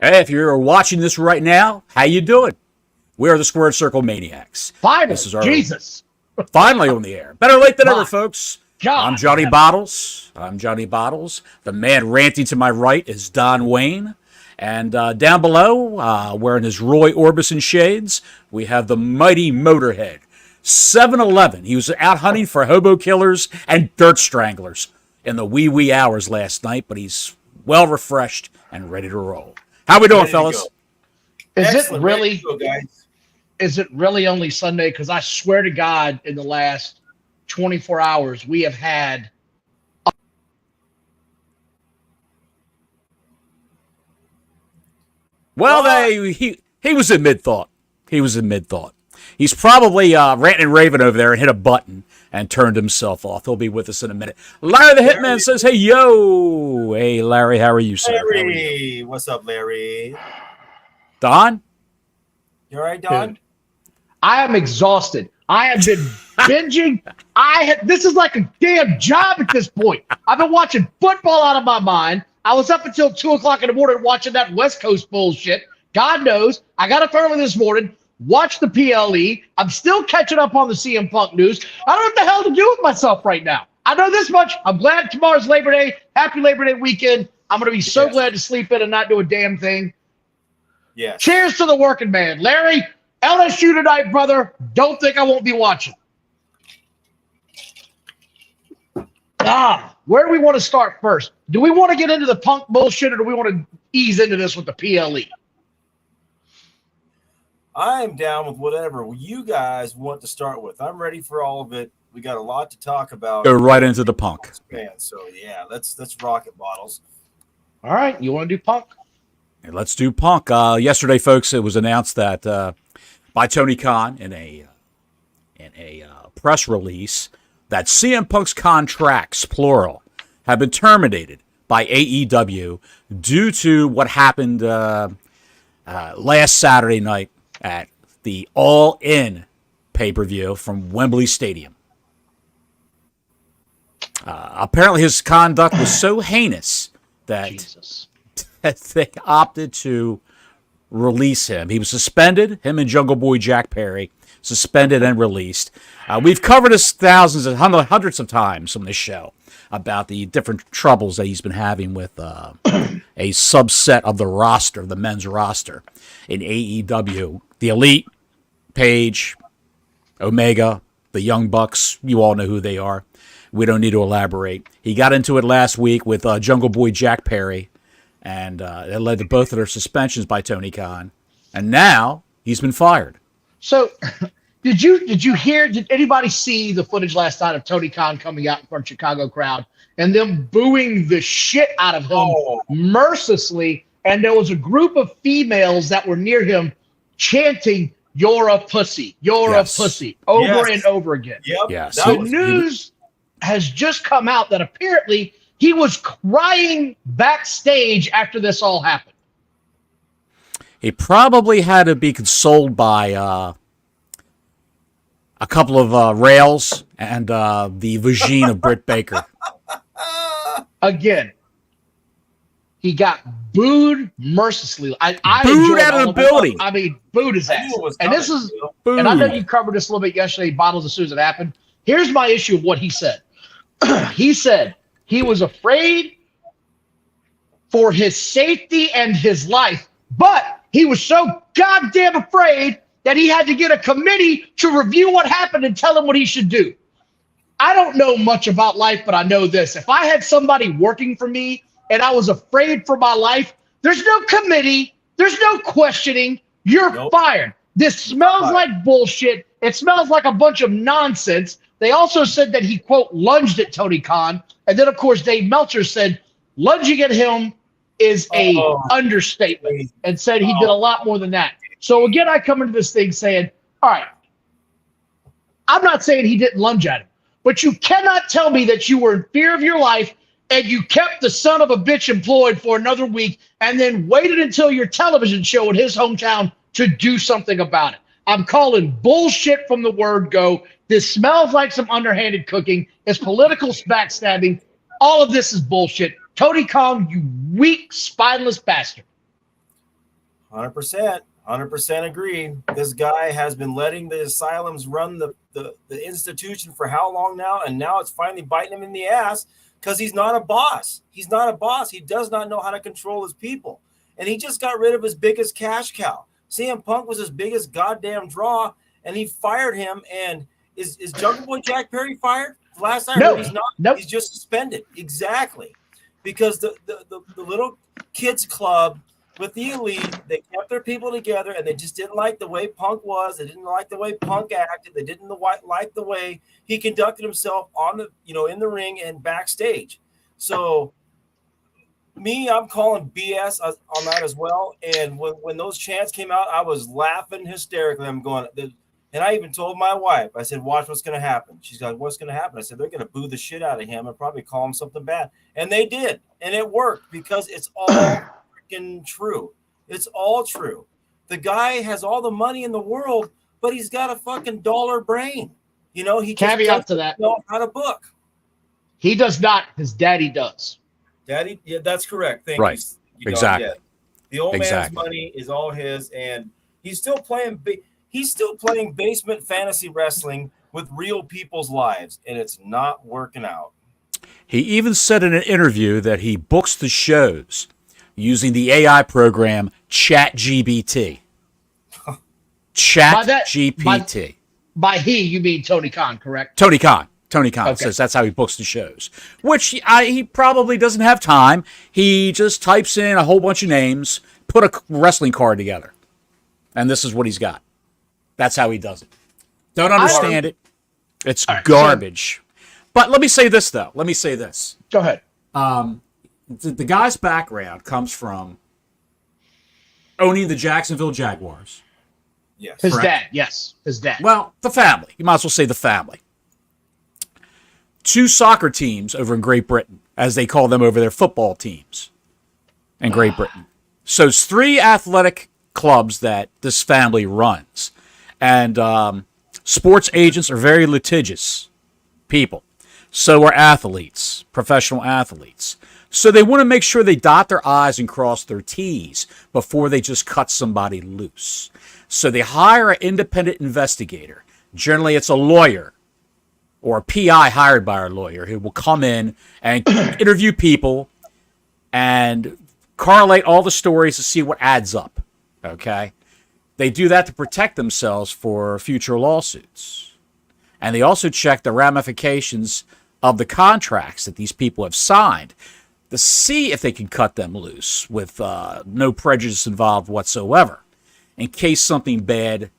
Hey, if you're watching this right now, how you doing? We are the Squared Circle Maniacs. Finally, This is our Jesus. finally on the air. Better late than My ever, folks. God. I'm Johnny Bottles. The man ranting to my right is Don Wayne. And down below, wearing his Roy Orbison shades, we have the mighty Motorhead. 7-Eleven. He was out hunting for hobo killers and dirt stranglers in the wee hours last night, but he's well refreshed and ready to roll. How we doing, fellas? Is it really only Sunday? Because I swear to God, in the last 24 hours, we have had. Well, he was in mid-thought. He's probably ranting and raving over there and hit a button and turned himself off. He'll be with us in a minute. Larry the Hitman says, hey, yo. Hey, Larry, how are you, sir? Larry, what's up, Larry? Don? You all right, Don? Dude, I am exhausted. I have been binging. This is like a damn job at this point. I've been watching football out of my mind. I was up until 2 o'clock in the morning watching that West Coast bullshit. God knows. I got up early this morning, watched the PLE. I'm still catching up on the CM Punk news. I don't know what the hell to do with myself right now. I know this much. I'm glad tomorrow's Labor Day. Happy Labor Day weekend. I'm going to be so glad to sleep in and not do a damn thing. Yeah. Cheers to the working man. Larry, LSU tonight, brother. Don't think I won't be watching. Where do we want to start first? Do we want to get into the Punk bullshit, or do we want to ease into this with the PLE? I'm down with whatever you guys want to start with. I'm ready for all of it. We got a lot to talk about. Go right into the Punk. So yeah, let's rock it, Bottles. All right, you want to do Punk? Let's do Punk. Yesterday, folks, it was announced that by Tony Khan in a press release that CM Punk's contracts, plural, have been terminated by AEW due to what happened last Saturday night at the All In pay-per-view from Wembley Stadium. Apparently, his conduct was so heinous that they opted to release him. He was suspended, him and Jungle Boy Jack Perry, suspended and released. We've covered this thousands and hundreds of times on this show about the different troubles that he's been having with a subset of the roster, the men's roster in AEW. The Elite, Page, Omega, the Young Bucks, you all know who they are. We don't need to elaborate. He got into it last week with Jungle Boy Jack Perry, and it led to both of their suspensions by Tony Khan. And now he's been fired. So, did anybody see the footage last night of Tony Khan coming out in front of the Chicago crowd and them booing the shit out of him mercilessly? And there was a group of females that were near him chanting, "You're a pussy, you're a pussy," over and over again. Yep. Yes. The news has just come out that apparently he was crying backstage after this all happened. He probably had to be consoled by a couple of rails and the vagine of Britt Baker. Again, he got booed mercilessly. I booed out of the building. I mean, booed his ass. And this is, and I know you covered this a little bit yesterday, Bottles, as soon as it happened. Here's my issue of what he said. He said he was afraid for his safety and his life, but he was so goddamn afraid that he had to get a committee to review what happened and tell him what he should do. I don't know much about life, but I know this. If I had somebody working for me and I was afraid for my life, there's no committee. There's no questioning. You're fired. This smells like bullshit. It smells like a bunch of nonsense. They also said that he, quote, lunged at Tony Khan. And then, of course, Dave Meltzer said lunging at him is a understatement, and said he did a lot more than that. So, again, I come into this thing saying, all right, I'm not saying he didn't lunge at him, but you cannot tell me that you were in fear of your life and you kept the son of a bitch employed for another week and then waited until your television show in his hometown to do something about it. I'm calling bullshit from the word go. This smells like some underhanded cooking. It's political backstabbing. All of this is bullshit. Tony Khan, you weak, spineless bastard. 100% agree. This guy has been letting the asylums run the institution for how long now? And now it's finally biting him in the ass because he's not a boss. He's not a boss. He does not know how to control his people. And he just got rid of his biggest cash cow. CM Punk was his biggest goddamn draw, and he fired him. And is Jungle Boy Jack Perry fired? Last I heard, he's not. Nope. He's just suspended. Exactly. Because the little kids club with the elite, they kept their people together, and they just didn't like the way Punk was. They didn't like the way Punk acted. They didn't like the way he conducted himself on the, in the ring and backstage. So, I'm calling BS on that as well. And when those chants came out, I was laughing hysterically. I'm going, and I even told my wife, I said, "Watch what's going to happen." She's like, "What's going to happen?" I said, "They're going to boo the shit out of him and probably call him something bad." And they did, and it worked because it's all true. It's all true. The guy has all the money in the world, but he's got a fucking dollar brain. He just caveat to that. Know how to book. He does not. His daddy does. Daddy, yeah, that's correct. Thank right. you. Exactly. Yeah. The old man's money is all his, and he's still playing. He's still playing basement fantasy wrestling with real people's lives, and it's not working out. He even said in an interview that he books the shows using the AI program ChatGPT. ChatGPT. By he, you mean Tony Khan, correct? Tony Khan says that's how he books the shows, which he probably doesn't have time. He just types in a whole bunch of names, put a wrestling card together, and this is what he's got. That's how he does it. Don't understand it. It's garbage. But let me say this, though. Go ahead. The guy's background comes from owning the Jacksonville Jaguars. Yes. His dad. Yes. His dad. Well, the family. You might as well say the family. 2 soccer teams over in Great Britain, as they call them over their football teams in Great Britain. So it's 3 athletic clubs that this family runs. And sports agents are very litigious people. So are athletes, professional athletes. So they want to make sure they dot their I's and cross their T's before they just cut somebody loose. So they hire an independent investigator. Generally, it's a lawyer or a PI hired by a lawyer who will come in and interview people and correlate all the stories to see what adds up. Okay? They do that to protect themselves for future lawsuits. And they also check the ramifications of the contracts that these people have signed to see if they can cut them loose with no prejudice involved whatsoever. In case something bad,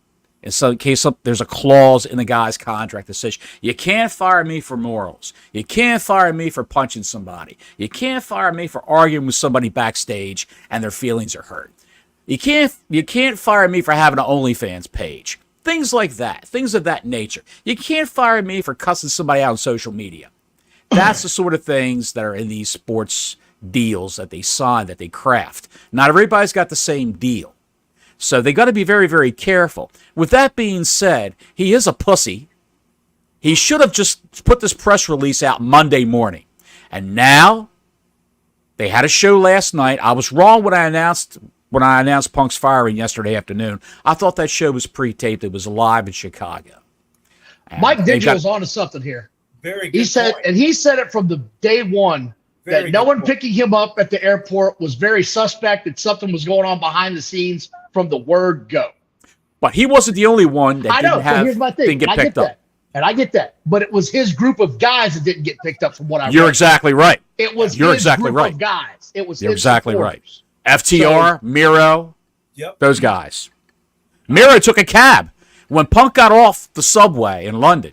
there's a clause in the guy's contract that says, you can't fire me for morals. You can't fire me for punching somebody. You can't fire me for arguing with somebody backstage and their feelings are hurt. You can't fire me for having an OnlyFans page. Things like that. Things of that nature. You can't fire me for cussing somebody out on social media. That's the sort of things that are in these sports deals that they sign, that they craft. Not everybody's got the same deal. So they got to be very, very careful. With that being said, he is a pussy. He should have just put this press release out Monday morning. And now, they had a show last night. I was wrong when I announced Punk's firing yesterday afternoon. I thought that show was pre-taped. It was live in Chicago. And Mike Digital's onto something here. Very good. He said it from the day one that no one picking him up at the airport was very suspect, that something was going on behind the scenes from the word go. But he wasn't the only one that didn't get picked up. And I get that. But it was his group of guys that didn't get picked up from what I read. You're exactly right. It was his group of guys. It was You're his exactly supporters. right. FTR, Miro, those guys. Miro took a cab. When Punk got off the subway in London,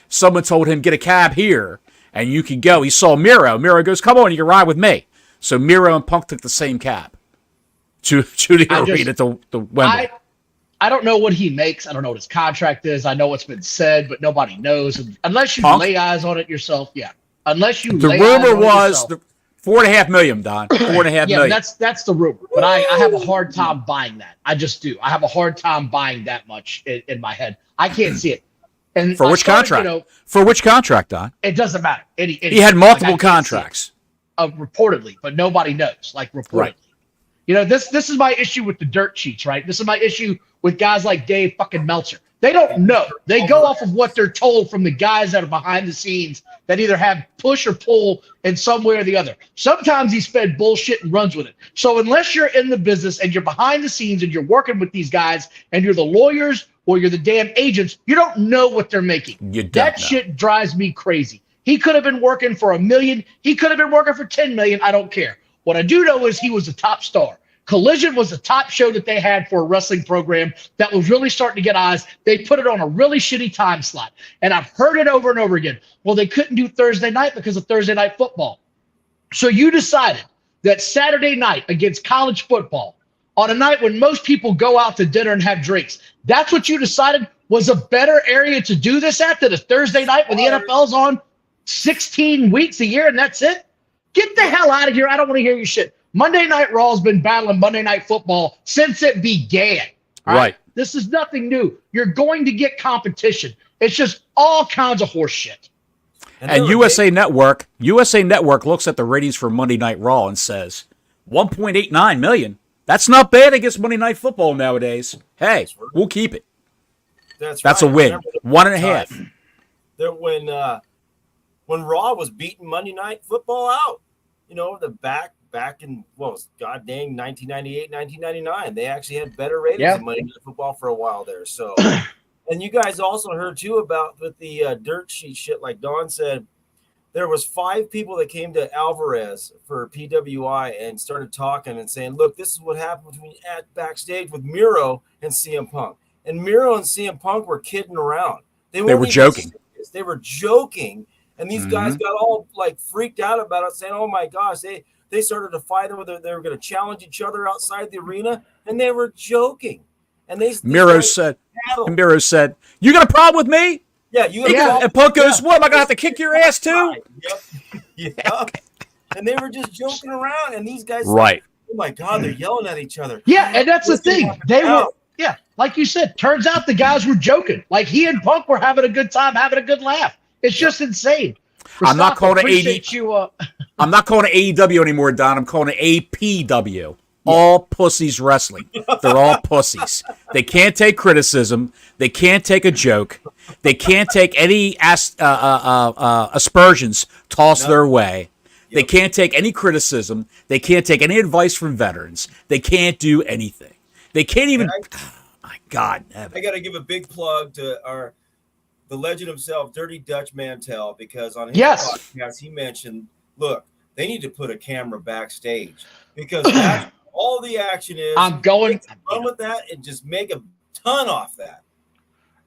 someone told him, get a cab here and you can go. He saw Miro. Miro goes, come on, you can ride with me. So Miro and Punk took the same cab to the arena to Wembley. I don't know what he makes. I don't know what his contract is. I know what's been said, but nobody knows. Unless you lay eyes on it yourself, Unless you the lay rumor eyes on was it yourself. $4.5 million, Don. $4.5 million. That's the rumor. But I have a hard time buying that. I just do. I have a hard time buying that much in my head. I can't see it. And for which contract? For which contract, Don? It doesn't matter. He had multiple contracts. Reportedly, but nobody knows. Reportedly. Right. This is my issue with the dirt sheets, right? This is my issue with guys like Dave fucking Meltzer. They don't know. They go off of what they're told from the guys that are behind the scenes that either have push or pull in some way or the other. Sometimes he's fed bullshit and runs with it. So unless you're in the business and you're behind the scenes and you're working with these guys and you're the lawyers or you're the damn agents, you don't know what they're making. That shit drives me crazy. He could have been working for $1 million. He could have been working for $10 million. I don't care. What I do know is he was a top star. Collision was the top show that they had for a wrestling program that was really starting to get eyes. They put it on a really shitty time slot. And I've heard it over and over again. Well, they couldn't do Thursday night because of Thursday night football. So you decided that Saturday night against college football, on a night when most people go out to dinner and have drinks, that's what you decided was a better area to do this at than a Thursday night when the NFL's on 16 weeks a year and that's it? Get the hell out of here. I don't want to hear your shit. Monday Night Raw has been battling Monday Night Football since it began. Right. This is nothing new. You're going to get competition. It's just all kinds of horse shit. And USA Network looks at the ratings for Monday Night Raw and says, 1.89 million. That's not bad against Monday Night Football nowadays. Hey, we'll keep it. That's a win. 1.5. When Raw was beating Monday Night Football out, the back in, what was god dang 1998, 1999, they actually had better ratings than Monday Night Football for a while there. So, and you guys also heard too about with the dirt sheet shit, like Don said, there was 5 people that came to Alvarez for PWI and started talking and saying, look, this is what happened at backstage with Miro and CM Punk. And Miro and CM Punk were kidding around. They were joking. They were joking. And these guys got all like freaked out about it, saying, oh my gosh, they started to fight whether they were going to challenge each other outside the arena, and they were joking. And Miro said, you got a problem with me? Yeah, you got a problem. And Punk goes, what, am I going to have to kick your ass too? Yep. And they were just joking around, and these guys right. Oh my God, they're yelling at each other. Yeah, and that's the thing. They were, like you said, turns out the guys were joking. Like he and Punk were having a good time, having a good laugh. It's just insane. I'm not calling it I'm not calling it AEW anymore, Don. I'm calling it APW. All pussies wrestling. They're all pussies. They can't take criticism. They can't take a joke. They can't take any aspersions tossed their way. Yep. They can't take any criticism. They can't take any advice from veterans. They can't do anything. They can't even. My God. I got to give a big plug to the legend himself, Dirty Dutch Mantel, because on his podcast he mentioned, look, they need to put a camera backstage because that's all the action is. I'm going to run with that and just make a ton off that.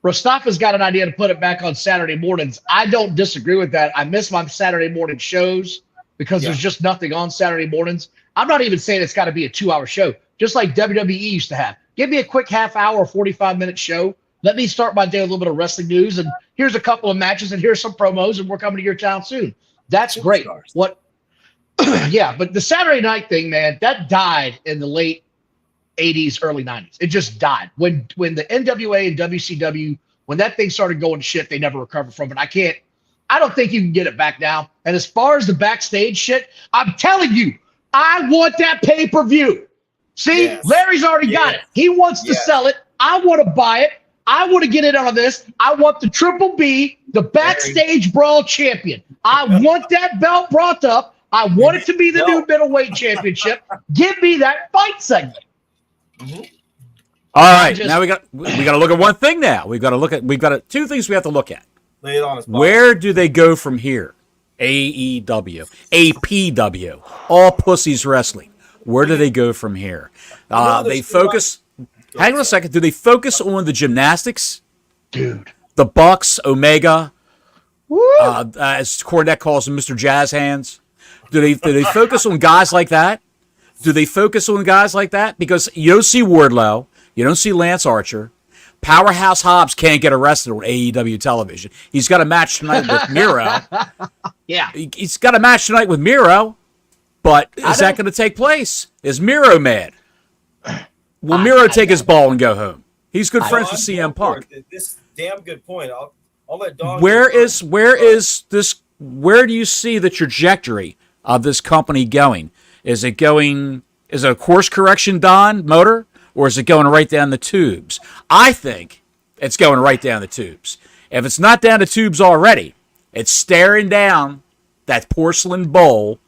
Mustafa's got an idea to put it back on Saturday mornings. I don't disagree with that. I miss my Saturday morning shows because there's just nothing on Saturday mornings. I'm not even saying it's got to be a 2-hour show, just like WWE used to have. Give me a quick half hour or 45-minute show. Let me start my day with a little bit of wrestling news, and here's a couple of matches, and here's some promos, and we're coming to your town soon. That's great. But the Saturday night thing, man, that died in the late 80s, early 90s. It just died. When the NWA and WCW, when that thing started going to shit, they never recovered from it. I don't think you can get it back now. And as far as the backstage shit, I'm telling you, I want that pay-per-view. See, Larry's already got it. He wants to sell it. I want to buy it. I want to get in on this. I want the Triple B, the Backstage Brawl champion. I want that belt brought up. I want it to be the new middleweight championship. Give me that fight segment. Mm-hmm. All right, now we got to look at one thing. Now we've got two things we have to look at. Lay it on us. Where do they go from here? AEW, APW, all pussies wrestling. Where do they go from here? They focus. Hang on a second. Do they focus on the gymnastics? Dude. The Bucks, Omega, as Cornette calls them, Mr. Jazz Hands. Do they focus on guys like that? Because you don't see Wardlow. You don't see Lance Archer. Powerhouse Hobbs can't get arrested on AEW television. He's got a match tonight with Miro. He's got a match tonight with Miro, but is that going to take place? Is Miro mad? Will Miro take his ball and go home? He's good friends with CM Punk. This damn good point. I'll let Don. Where do you see the trajectory of this company going? Is it going Is it a course correction, Don, motor, or is it going right down the tubes? I think it's going right down the tubes. If it's not down the tubes already, it's staring down that porcelain bowl,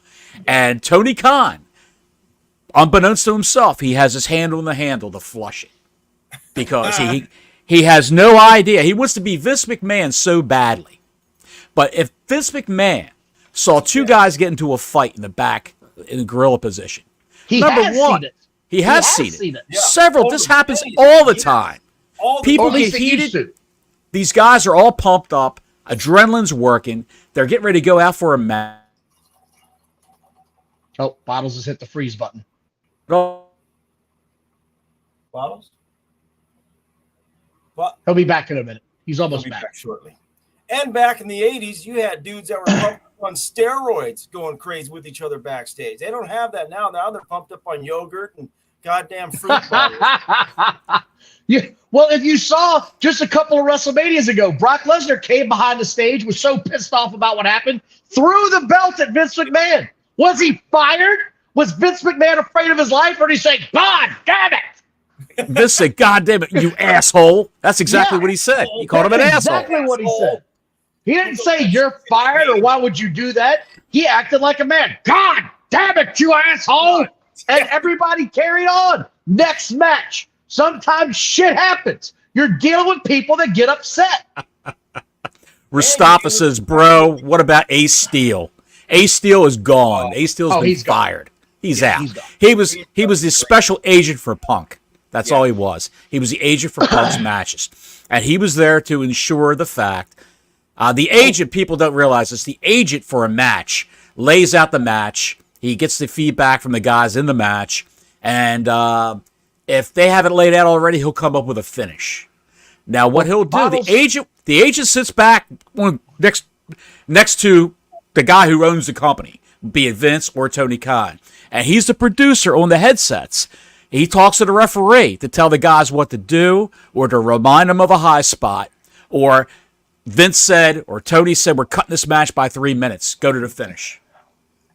and Tony Khan, unbeknownst to himself, he has his hand on the handle to flush it because he has no idea. He wants to be Vince McMahon so badly. But if Vince McMahon saw two guys get into a fight in the back in the gorilla position, he has seen it. Several. This happens all the time. People get heated. These guys are all pumped up. Adrenaline's working. They're getting ready to go out for a match. Oh, Bottles has hit the freeze button. Bottles? He'll be back in a minute. He's almost back shortly. And back in the 80s, you had dudes that were pumped up on steroids going crazy with each other backstage. They don't have that now. Now they're pumped up on yogurt and goddamn fruit bars. Well, if you saw just a couple of WrestleManias ago, Brock Lesnar came behind the stage, was so pissed off about what happened, threw the belt at Vince McMahon. Was he fired? Was Vince McMahon afraid of his life? Or did he say, God damn it? Vince said, God damn it, you asshole. That's exactly what he said. He called him an asshole. Exactly what he said. He didn't say, you're fired, or why would you do that? He acted like a man. God damn it, you asshole. And everybody carried on. Next match. Sometimes shit happens. You're dealing with people that get upset. Mustafa says, bro, what about Ace Steel? Ace Steel is gone. Ace Steel's been fired. He's out. He was the special agent for Punk. That's all he was. He was the agent for Punk's matches. And he was there to ensure the fact. The agent, people don't realize this, the agent for a match lays out the match. He gets the feedback from the guys in the match. And if they have it laid out already, he'll come up with a finish. Now, what he'll do, the agent sits back next to the guy who owns the company, be it Vince or Tony Khan. And he's the producer on the headsets. He talks to the referee to tell the guys what to do or to remind them of a high spot. Or Vince said or Tony said, we're cutting this match by 3 minutes. Go to the finish.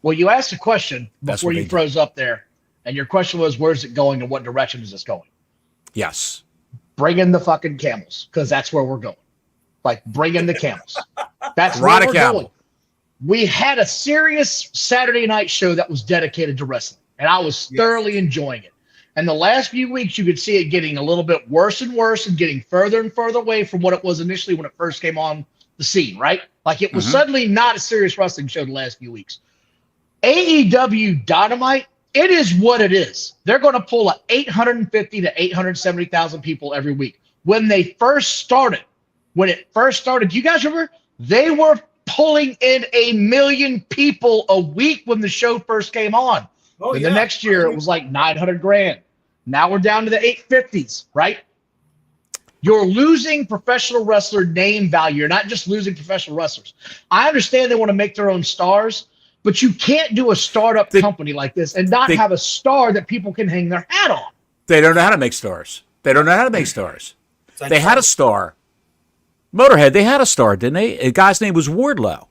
Well, you asked a question before you froze up there. And your question was, where's it going and what direction is this going? Yes. Bring in the fucking camels, because that's where we're going. Like, bring in the camels. That's where we're going. We had a serious Saturday night show that was dedicated to wrestling, and I was thoroughly enjoying it. And the last few weeks, you could see it getting a little bit worse and worse and getting further and further away from what it was initially when it first came on the scene, right? Like, it was suddenly not a serious wrestling show the last few weeks. AEW Dynamite, it is what it is. They're going to pull 850 to 870,000 people every week. When it first started, do you guys remember? They were pulling in 1 million people a week when the show first came on. And the next year, it was like 900,000. Now we're down to the 850s, right? You're losing professional wrestler name value. You're not just losing professional wrestlers. I understand they want to make their own stars, but you can't do a startup company like this and not have a star that people can hang their hat on. They don't know how to make stars. They had a star. Motorhead, they had a star, didn't they? A guy's name was Wardlow.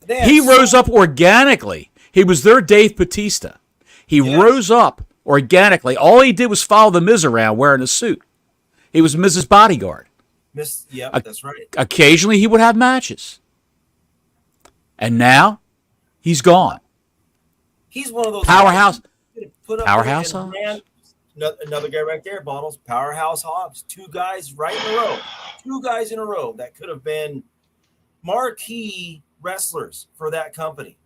He rose up organically. He was their Dave Bautista. He rose up organically. All he did was follow the Miz around wearing a suit. He was Miz's bodyguard. That's right. Occasionally he would have matches. And now he's gone. He's one of those powerhouse. Powerhouse Hobbs. Another guy right there, Bottles. Powerhouse Hobbs. Two guys right in a row. Two guys in a row that could have been marquee wrestlers for that company.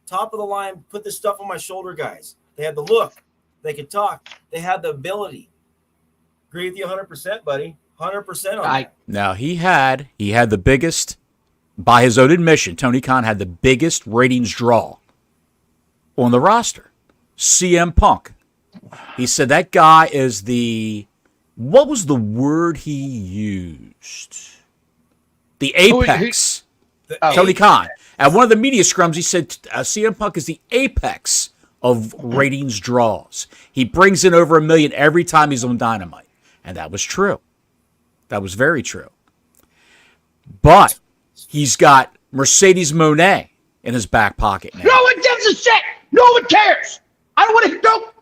Top of the line, put this stuff on my shoulder guys. They had the look. They could talk. They had the ability. Agree with you 100%, buddy. 100% on that. Now, he had the biggest, by his own admission, Tony Khan had the biggest ratings draw on the roster. CM Punk. He said that guy is what was the word he used? The apex. Tony Khan. At one of the media scrums, he said CM Punk is the apex of ratings draws. He brings in over 1 million every time he's on Dynamite. And that was true. That was very true. But he's got Mercedes Moné in his back pocket now. No one gives a shit. No one cares. I don't want to.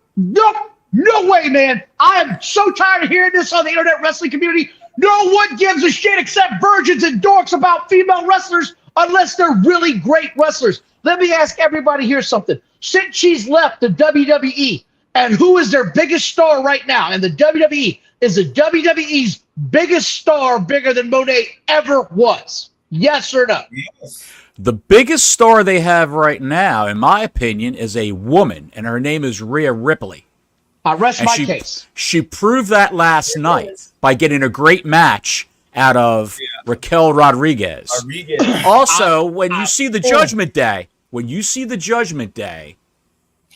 No way, man. I am so tired of hearing this on the internet wrestling community. No one gives a shit except virgins and dorks about female wrestlers unless they're really great wrestlers. Let me ask everybody here something. Since she's left the WWE, and who is their biggest star right now? And the WWE is the WWE's biggest star, bigger than Monet ever was. Yes or no? Yes. The biggest star they have right now, in my opinion, is a woman, and her name is Rhea Ripley. I rest my case. She proved that last night by getting a great match out of Raquel Rodriguez. Also, when you see the Judgment Day,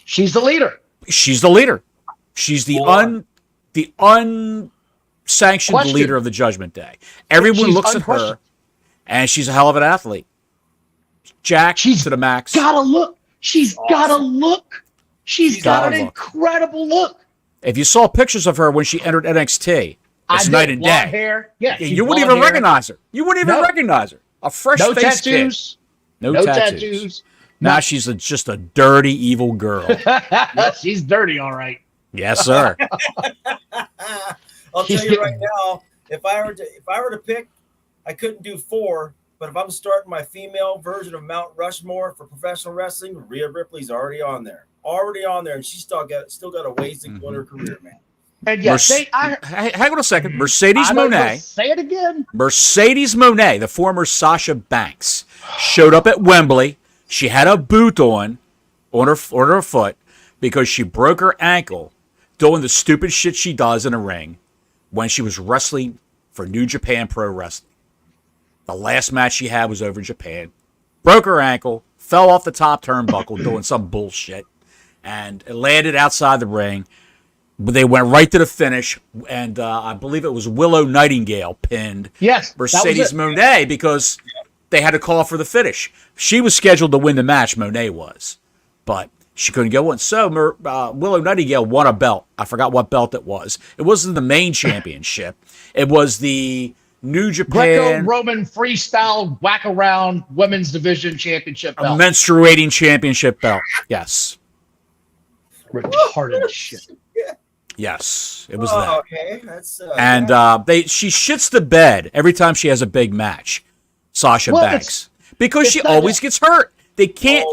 she's the leader. She's the leader. She's the unsanctioned leader of the Judgment Day. Everyone looks at her, and she's a hell of an athlete. Jack, she's to the max. Got a look. She's got a look. She's got an incredible look. If you saw pictures of her when she entered NXT, it's night and day. Hair. Yeah, you wouldn't even recognize her. You wouldn't even recognize her. A fresh face tattoos. Kid. No tattoos. Now she's just a dirty, evil girl. She's dirty, all right. Yes, sir. I'll tell you right now, if I were to pick, I couldn't do 4. But if I'm starting my female version of Mount Rushmore for professional wrestling, Rhea Ripley's already on there, and she's still got a ways to go in her career, man. And yes, hang on a second. Mercedes Moné. Say it again. Mercedes Moné, the former Sasha Banks, showed up at Wembley. She had a boot on her foot because she broke her ankle doing the stupid shit she does in a ring when she was wrestling for New Japan Pro Wrestling. The last match she had was over in Japan. Broke her ankle, fell off the top turnbuckle doing some bullshit, and it landed outside the ring. But they went right to the finish, and I believe it was Willow Nightingale pinned Mercedes Moné because they had to call for the finish. She was scheduled to win the match, Moné was, but she couldn't go in. So Willow Nightingale won a belt. I forgot what belt it was. It wasn't the main championship. It was the New Japan Greco-Roman freestyle whack-around women's division championship belt. A menstruating championship belt. Yes. Retarded shit. Yes, it was that. Okay. That's, and she shits the bed every time she has a big match, Sasha Banks, because she always gets hurt. They can't.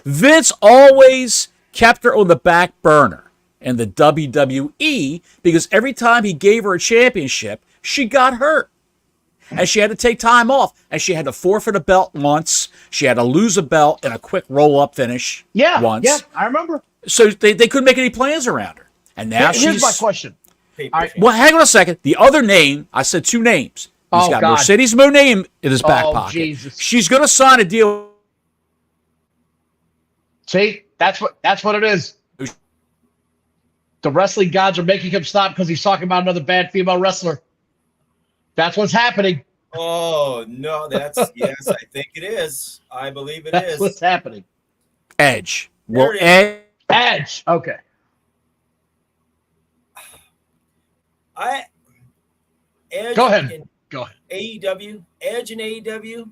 Vince always kept her on the back burner in the WWE because every time he gave her a championship, she got hurt. And she had to take time off. And she had to forfeit a belt once. She had to lose a belt in a quick roll-up finish once. Yeah, I remember. So they couldn't make any plans around her. And now here's my question. Well, hang on a second. The other name, I said 2 names. He's got Mercedes Moné in his back pocket. Jesus. She's going to sign a deal. See, that's what it is. The wrestling gods are making him stop because he's talking about another bad female wrestler. That's what's happening. Oh, no, yes, I think it is. I believe it is. That's what's happening. Edge. Well, Edge. Okay. Edge. Go ahead. AEW. Edge and AEW.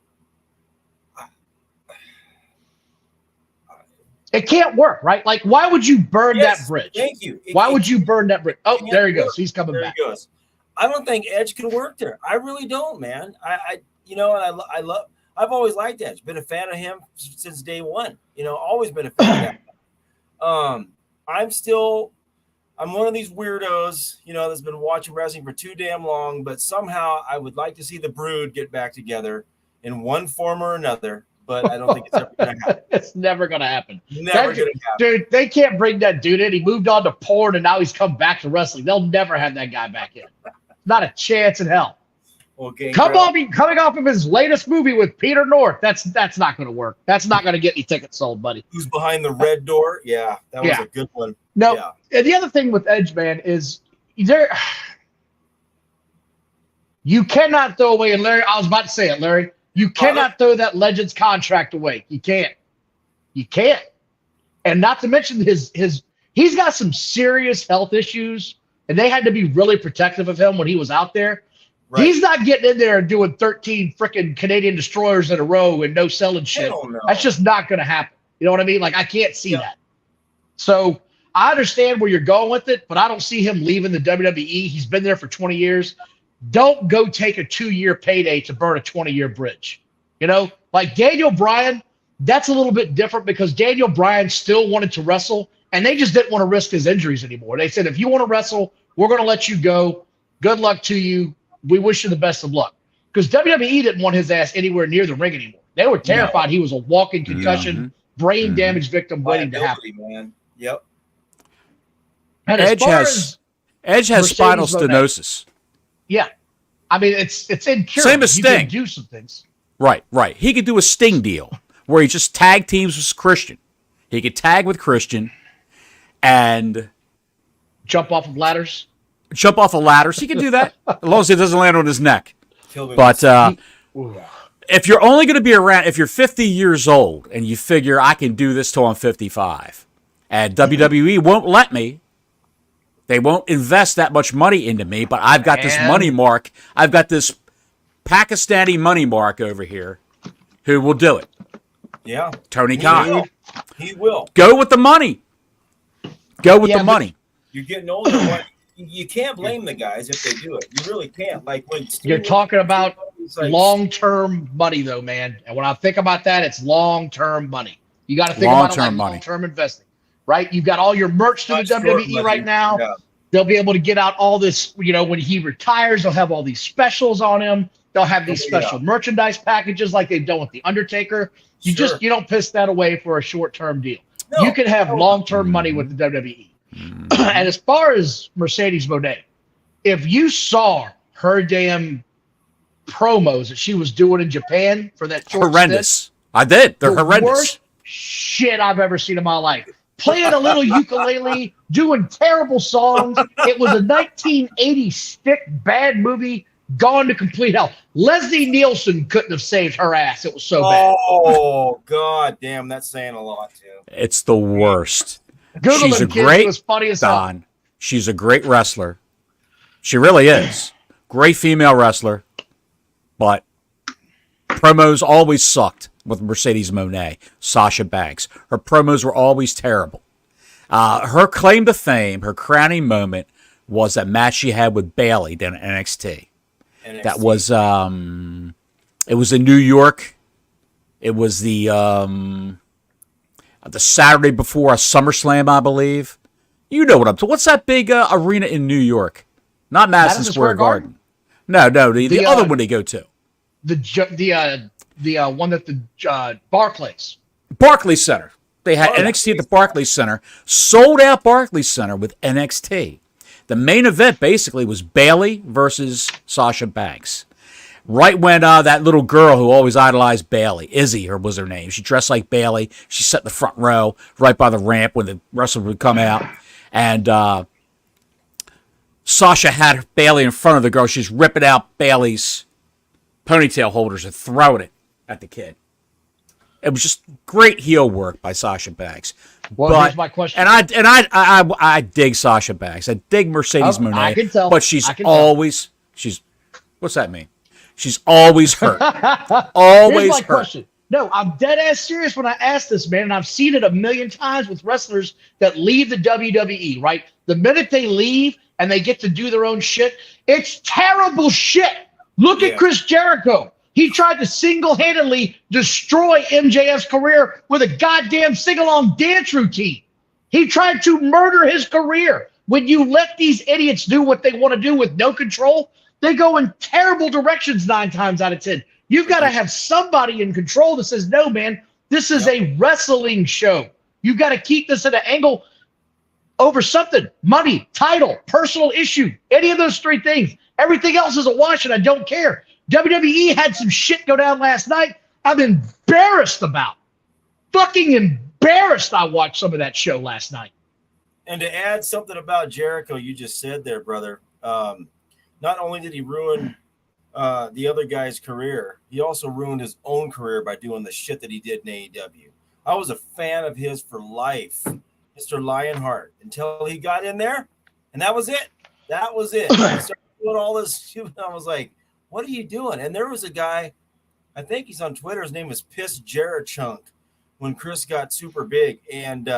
It can't work, right? Like, why would you burn that bridge? Thank you. Why would you burn that bridge? Oh, there he goes. He's coming back. There he goes. I don't think Edge can work there. I really don't, man. I've always liked Edge. Been a fan of him since day one. Always been a fan of that. I'm one of these weirdos, that's been watching wrestling for too damn long, but somehow I would like to see the Brood get back together in one form or another, but I don't think it's ever going to happen. It's never going to happen. Never going to happen. Dude, they can't bring that dude in. He moved on to porn, and now he's come back to wrestling. They'll never have that guy back in. Not a chance in hell. Okay, coming off of his latest movie with Peter North, that's not going to work. That's not going to get any tickets sold, buddy. Who's behind the red door? Yeah, that was a good one. No, yeah. And the other thing with Edge, man, is you cannot throw away. And Larry, I was about to say it, Larry. You cannot throw that Legends contract away. You can't. And not to mention he's got some serious health issues, and they had to be really protective of him when he was out there. Right. He's not getting in there and doing 13 freaking Canadian destroyers in a row and no selling shit. No. That's just not going to happen. You know what I mean? Like, I can't see that. So I understand where you're going with it, but I don't see him leaving the WWE. He's been there for 20 years. Don't go take a 2-year payday to burn a 20-year bridge. Like Daniel Bryan, that's a little bit different because Daniel Bryan still wanted to wrestle, and they just didn't want to risk his injuries anymore. They said, if you want to wrestle, we're going to let you go. Good luck to you. We wish you the best of luck. Because WWE didn't want his ass anywhere near the ring anymore. They were terrified he was a walking concussion, brain damage victim waiting to happen. Man. Yep. And Edge has spinal stenosis. Yeah. I mean, it's incurable. Same as Sting. You can do some things. Right. He could do a Sting deal where he just tag teams with Christian. He could tag with Christian and jump off of ladders. He can do that as long as it doesn't land on his neck. But if you're only going to be around, if you're 50 years old and you figure I can do this till I'm 55, and WWE won't let me, they won't invest that much money into me, but I've got this money mark. I've got this Pakistani money mark over here who will do it. Yeah. Tony Khan. He will. Go with the money. Go with the money. You're getting older. But you can't blame the guys if they do it. You really can't. Like when you're talking about long-term money, though, man. And when I think about that, it's long-term money. You got to think about it like long-term investing, right? You've got all your merch to the WWE right now. Yeah. They'll be able to get out all this, when he retires, they'll have all these specials on him. They'll have these special merchandise packages like they've done with The Undertaker. You don't piss that away for a short-term deal. No, you can have long-term money with the WWE. And as far as Mercedes Moné, if you saw her damn promos that she was doing in Japan for that short horrendous. Stint, I did. They're horrendous. Worst shit I've ever seen in my life. Playing a little ukulele, doing terrible songs. It was a 1980 stick bad movie. Gone to complete hell. Leslie Nielsen couldn't have saved her ass. It was so bad. Oh, God damn. That's saying a lot, too. It's the worst. Google she's a great, was funny as Don. She's a great wrestler. She really is. Great female wrestler. But promos always sucked with Mercedes Moné, Sasha Banks. Her promos were always terrible. Her claim to fame, her crowning moment, was that match she had with Bayley down at NXT. That was it was in New York. It was the Saturday before a SummerSlam, I believe. You know what I'm talking. What's that big arena in New York? Not Madison Square Garden. No, the other one they go to. The one that the Barclays Center. They had NXT at the Barclays Center, sold out Barclays Center with NXT. The main event basically was Bayley versus Sasha Banks. Right when that little girl who always idolized Bayley, Izzy was her name. She dressed like Bayley. She sat in the front row right by the ramp when the wrestler would come out. And Sasha had Bayley in front of the girl. She's ripping out Bayley's ponytail holders and throwing it at the kid. It was just great heel work by Sasha Banks. Well, here's my question. And I dig Sasha Banks. I dig Mercedes Moné. I can tell. But she's what's that mean? She's always hurt. Always here's my hurt. Question. No, I'm dead ass serious when I ask this, man, and I've seen it a million times with wrestlers that leave the WWE, right? The minute they leave and they get to do their own shit, it's terrible shit. Look at Chris Jericho. He tried to single-handedly destroy MJF's career with a goddamn sing-along dance routine. He tried to murder his career. When you let these idiots do what they want to do with no control, they go in terrible directions 9 times out of 10. You've got to have somebody in control that says, no, man, this is a wrestling show. You've got to keep this at an angle over something. Money, title, personal issue, any of those 3 things. Everything else is a wash, and I don't care. WWE had some shit go down last night I'm embarrassed about. Fucking embarrassed I watched some of that show last night. And to add something about Jericho, you just said there, brother, not only did he ruin the other guy's career, he also ruined his own career by doing the shit that he did in AEW. I was a fan of his for life, Mr. Lionheart, until he got in there, and that was it. That was it. I started doing all this shit, and I was like, what are you doing? And there was a guy, I think he's on Twitter, his name was Piss Jarachunk, when Chris got super big, and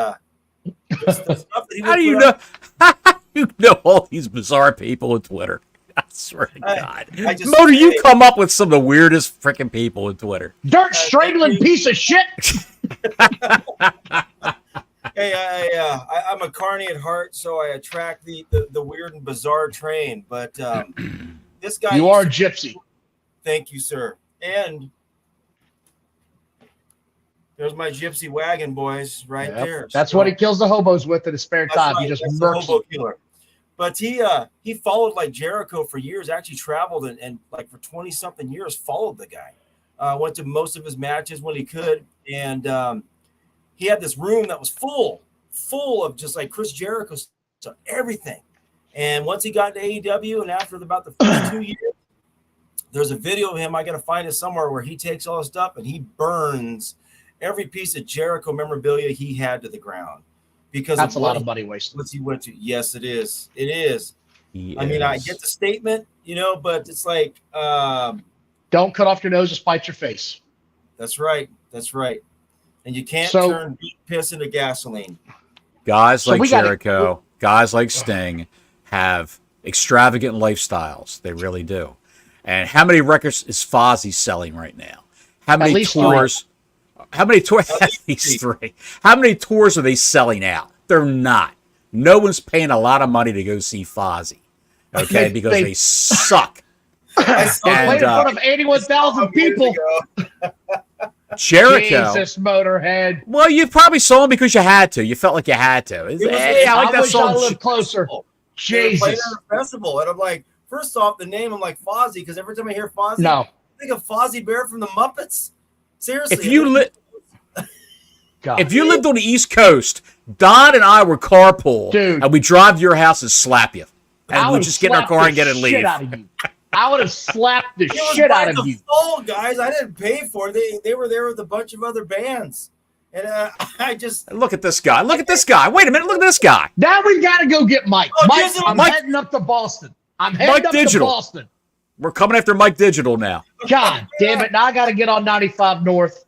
The stuff that he How would do you put know? up, How do you know all these bizarre people on Twitter? I swear to God. I just Motor, you say- come up with some of the weirdest freaking people on Twitter. Dirt strangling piece of shit. Hey, I'm a carny at heart, so I attract the weird and bizarre train. But this guy, You are a gypsy. Thank you, sir. And there's my gypsy wagon, boys, right there. That's So what he kills the hobos with in his spare that's time. right, He just that's the murks hobo them. killer. But he followed like Jericho for years. Actually traveled and like for 20 something years followed the guy. Went to most of his matches when he could, and he had this room that was full of just like Chris Jericho stuff, everything. And once he got to AEW, and after about the first 2 years, there's a video of him. I got to find it somewhere where he takes all his stuff and he burns every piece of Jericho memorabilia he had to the ground. Because that's a lot of money wasted. What he went to. Yes, it is. It is. Yes. I mean, I get the statement, but it's like, don't cut off your nose to spite your face. That's right. That's right. And you can't So- turn beat piss into gasoline. Guys So like we gotta- Jericho, guys like Sting have extravagant lifestyles. They really do. And how many records is Fozzy selling right now? How many least tours? How many tours? At At least three. How many tours are they selling out? They're not. No one's paying a lot of money to go see Fozzy. Okay, because they suck. I saw They And, played in front of 81,000 people. Jericho. Jesus, Motorhead. Well, you probably saw him because you had to. You felt like you had to. Hey, I like I that wish I song. lived closer. They were playing Jesus. at a festival, and I'm like, first off, the name, I'm like Fozzy, because every time I hear Fozzy, No. I think of Fozzie Bear from the Muppets. Seriously. If you God. If you lived on the East Coast, Don and I would carpool, Dude. and we'd drive to your house and slap you. And I we'd would just get in our slap car the and get and shit leave. out of you. I would have slapped the It was shit by out of you. default, guys. I didn't pay for it. They were there with a bunch of other bands. And I just... Look at this guy. Look at this guy. Wait a minute. Look at this guy. Now we got to go get Mike. Oh, Mike, Jason, I'm Mike- heading up to Boston. I'm heading Mike up Digital. to Boston. We're coming after Mike Digital now. God damn it. Now I got to get on 95 North.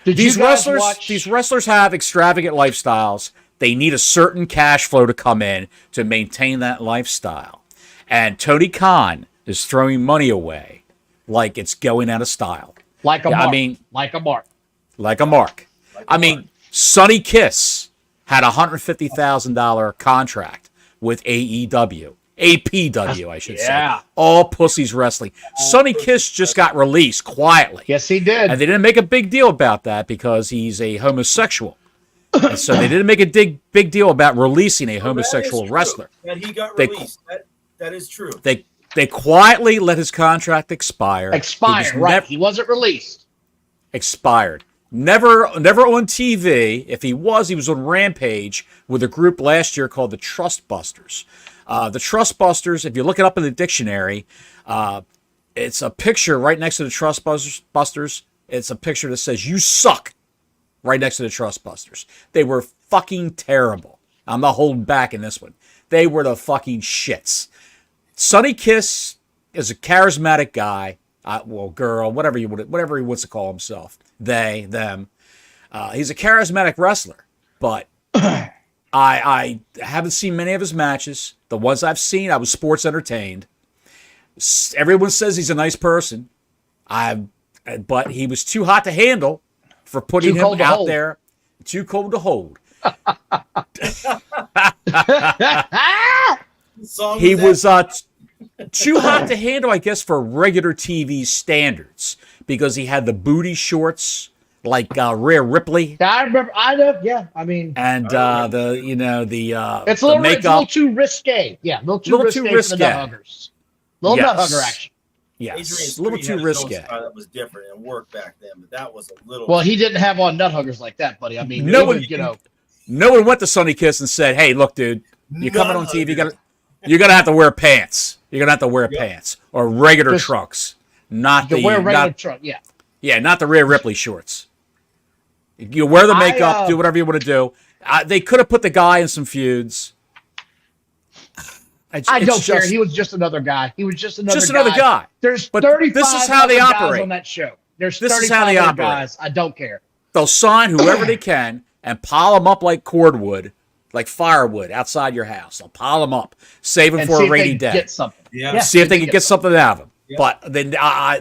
Did These you guys wrestlers, watch? these wrestlers have extravagant lifestyles. They need a certain cash flow to come in to maintain that lifestyle. And Tony Khan is throwing money away like it's going out of style. Like a Yeah, mark. I mean, like a mark. like a mark. I mean, Sonny Kiss had a $150,000 contract with AEW. APW, I should Yeah. say. All Pussies Wrestling. Sonny Kiss just got released quietly. Yes, he did. And they didn't make a big deal about that because he's a homosexual. And so they didn't make a big deal about releasing a homosexual That is true, wrestler. that he got They- released. That is true. They quietly let his contract expire. Expired, He was right. nev- He wasn't released. expired. Never on TV. If he was on Rampage with a group last year called the Trust Busters. The Trust Busters, if you look it up in the dictionary, it's a picture right next to the Trust Busters. It's a picture that says, "You suck," right next to the Trust Busters. They were fucking terrible. I'm not holding back in this one. They were the fucking shits. Sonny Kiss is a charismatic guy. Well, girl, whatever he wants to call himself. They, them. He's a charismatic wrestler, but I haven't seen many of his matches. The ones I've seen, I was sports entertained. Everyone says he's a nice person. But he was too hot to handle for putting Too him cold to out hold. there. Too cold to hold. Song He was was too hot to handle, I guess, for regular TV standards because he had the booty shorts like Rhea Ripley I remember. I know. Yeah. I mean, and it's a the little, it's makeup. a little too risque. Yeah, a little too risque for the nut huggers. Little nut hugger action. Adrian Yes, a little Street too had his own risque. style that was different and worked back then, but that was a little. Well, he didn't have on nut huggers like that, buddy. I mean, No even, one- No one went to Sonny Kiss and said, "Hey, look, dude, you're coming on TV. You're gonna have to wear pants. You're gonna have to wear pants or regular Just- trunks, not to the wear regular not, trunk. Yeah. yeah, not the Rhea Ripley shorts. You wear the makeup, do whatever you want to do. They could have put the guy in some feuds. I don't care. He was just another guy. He was just another guy. There's But 35 this is how they other guys operate. on that show. There's This is 35 how they other operate. guys. I don't care. They'll sign whoever they can, and pile them up like cordwood, like firewood outside your house. They'll pile them up, save them for a rainy day. Get something. Yeah. See if they can get something out of them. Yeah. But then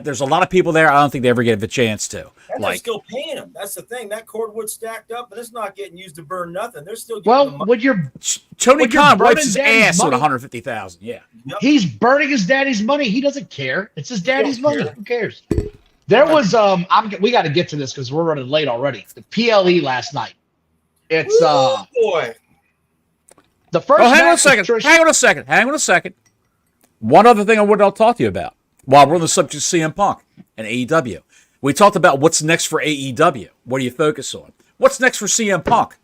there's a lot of people there. I don't think they ever get the chance to. And they're still paying them. That's the thing. That cordwood stacked up, and it's not getting used to burn nothing. They're still getting the money. When you're Tony Khan wipes his daddy's ass money, with $150,000. Yeah, Yep. he's burning his daddy's money. He doesn't care. It's his daddy's money. care. Who cares? There was we got to get to this because we're running late already. The PLE last night. It's boy. the first. Oh, hang on a match second. was Trish- Hang on a second. One other thing I wanted to talk to you about while we're on the subject of CM Punk and AEW. We talked about what's next for AEW. What do you focus on? What's next for CM Punk?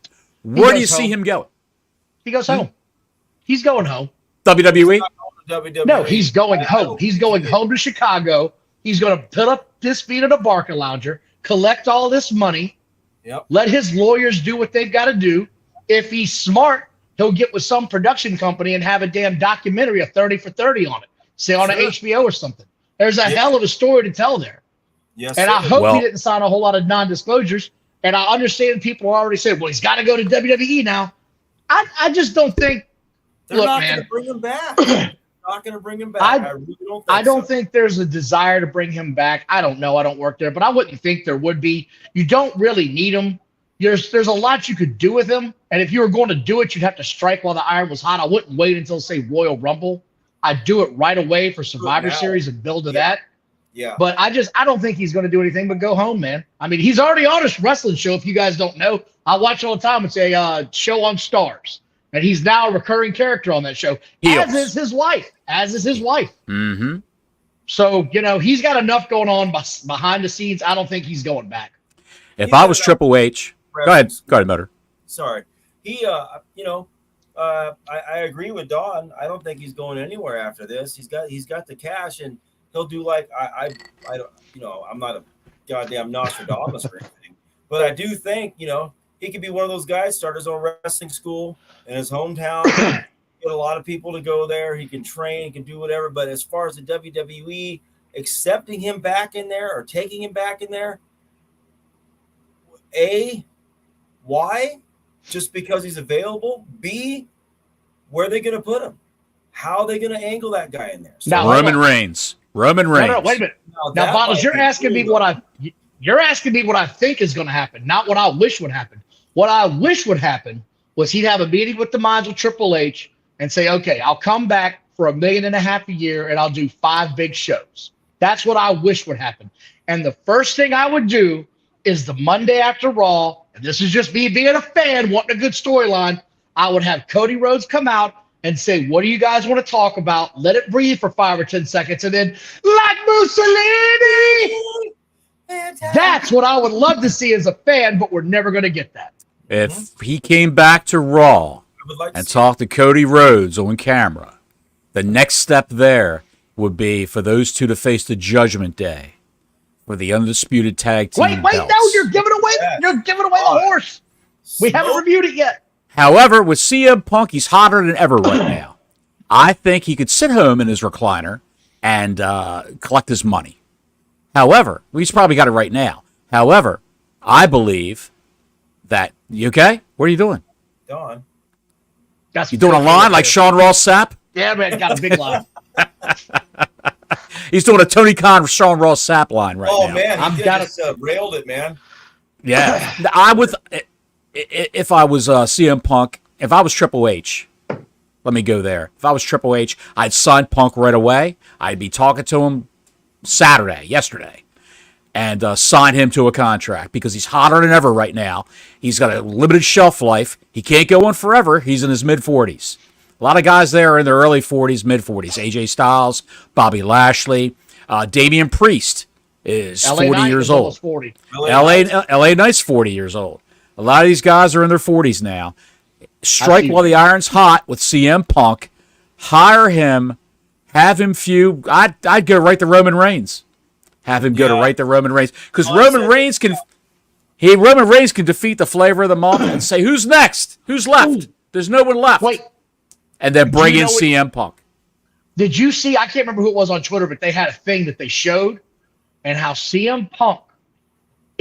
Where do you see him going? He goes home. He's going home. WWE? WWE. No, he's going home. He's going home to Chicago. He's going to put up his feet at a Barca lounger, collect all this money, let his lawyers do what they've got to do. If he's smart, he'll get with some production company and have a damn documentary, a 30 for 30 on it, say on an HBO or something. There's a hell of a story to tell there. Yes, and I hope Well- he didn't sign a whole lot of non-disclosures. And I understand people are already saying, well, he's got to go to WWE now. I just don't think they're look, not man. going to bring him back. They're not going to bring him back. I really don't think I don't so. think there's a desire to bring him back. I don't know. I don't work there, but I wouldn't think there would be. You don't really need him. There's a lot you could do with him. And if you were going to do it, you'd have to strike while the iron was hot. I wouldn't wait until, say, Royal Rumble. I'd do it right away for Survivor Series and build to that. Yeah. But I don't think he's going to do anything but go home, man. I mean, he's already on a wrestling show. If you guys don't know, I watch all the time. It's a show on Stars. And he's now a recurring character on that show, as is his wife. Mm-hmm. So, he's got enough going on behind the scenes. I don't think he's going back. If I was Triple H, go ahead, Motor. Sorry. He, I agree with Don. I don't think he's going anywhere after this. He's got the cash, and he'll do like I don't, I'm not a goddamn Nostradamus or anything, but I do think, he could be one of those guys, start his own wrestling school in his hometown, get a lot of people to go there. He can train, he can do whatever. But as far as the WWE accepting him back in there or taking him back in there, A, why? Just because he's available? B, where are they going to put him? How are they going to angle that guy in there? So Now, Roman Reigns. No, wait a minute. Now, Bottles, you're asking me what I think is going to happen, not what I wish would happen. What I wish would happen was he'd have a meeting with the minds of Triple H and say, okay, I'll come back for $1.5 million a year and I'll do 5 big shows. That's what I wish would happen. And the first thing I would do is the Monday after Raw, and this is just me being a fan, wanting a good storyline, I would have Cody Rhodes come out and say, what do you guys want to talk about? Let it breathe for 5 or 10 seconds. And then, like Mussolini, that's what I would love to see as a fan, but we're never going to get that. If he came back to Raw and talked to Cody Rhodes on camera, the next step there would be for those two to face the Judgment Day for the undisputed tag team belts. No, you're giving away the horse. We haven't reviewed it yet. However, with CM Punk, he's hotter than ever right now. I think he could sit home in his recliner and collect his money. However, he's probably got it right now. However, I believe that you okay? What are you doing? Don. You doing a line like Sean Ross Sapp? Yeah, man, got a big line. He's doing a Tony Khan Sean Ross Sapp line right now. Oh man, he just railed it, man. Yeah, I would. If I was CM Punk, if I was Triple H, let me go there. If I was Triple H, I'd sign Punk right away. I'd be talking to him yesterday, and sign him to a contract because he's hotter than ever right now. He's got a limited shelf life. He can't go on forever. He's in his mid-40s. A lot of guys there are in their early 40s, mid-40s. AJ Styles, Bobby Lashley, Damian Priest is 40 years old. 40. LA Knight's 40 years old. A lot of these guys are in their 40s now. Strike while the iron's hot with CM Punk. Hire him. Have him feud. I'd go right to Roman Reigns. Have him go to right to Roman Reigns. Because Roman Reigns can defeat the flavor of the month and say, who's next? Who's left? There's no one left. Wait. And then bring in CM Punk. Did you see, I can't remember who it was on Twitter, but they had a thing that they showed and how CM Punk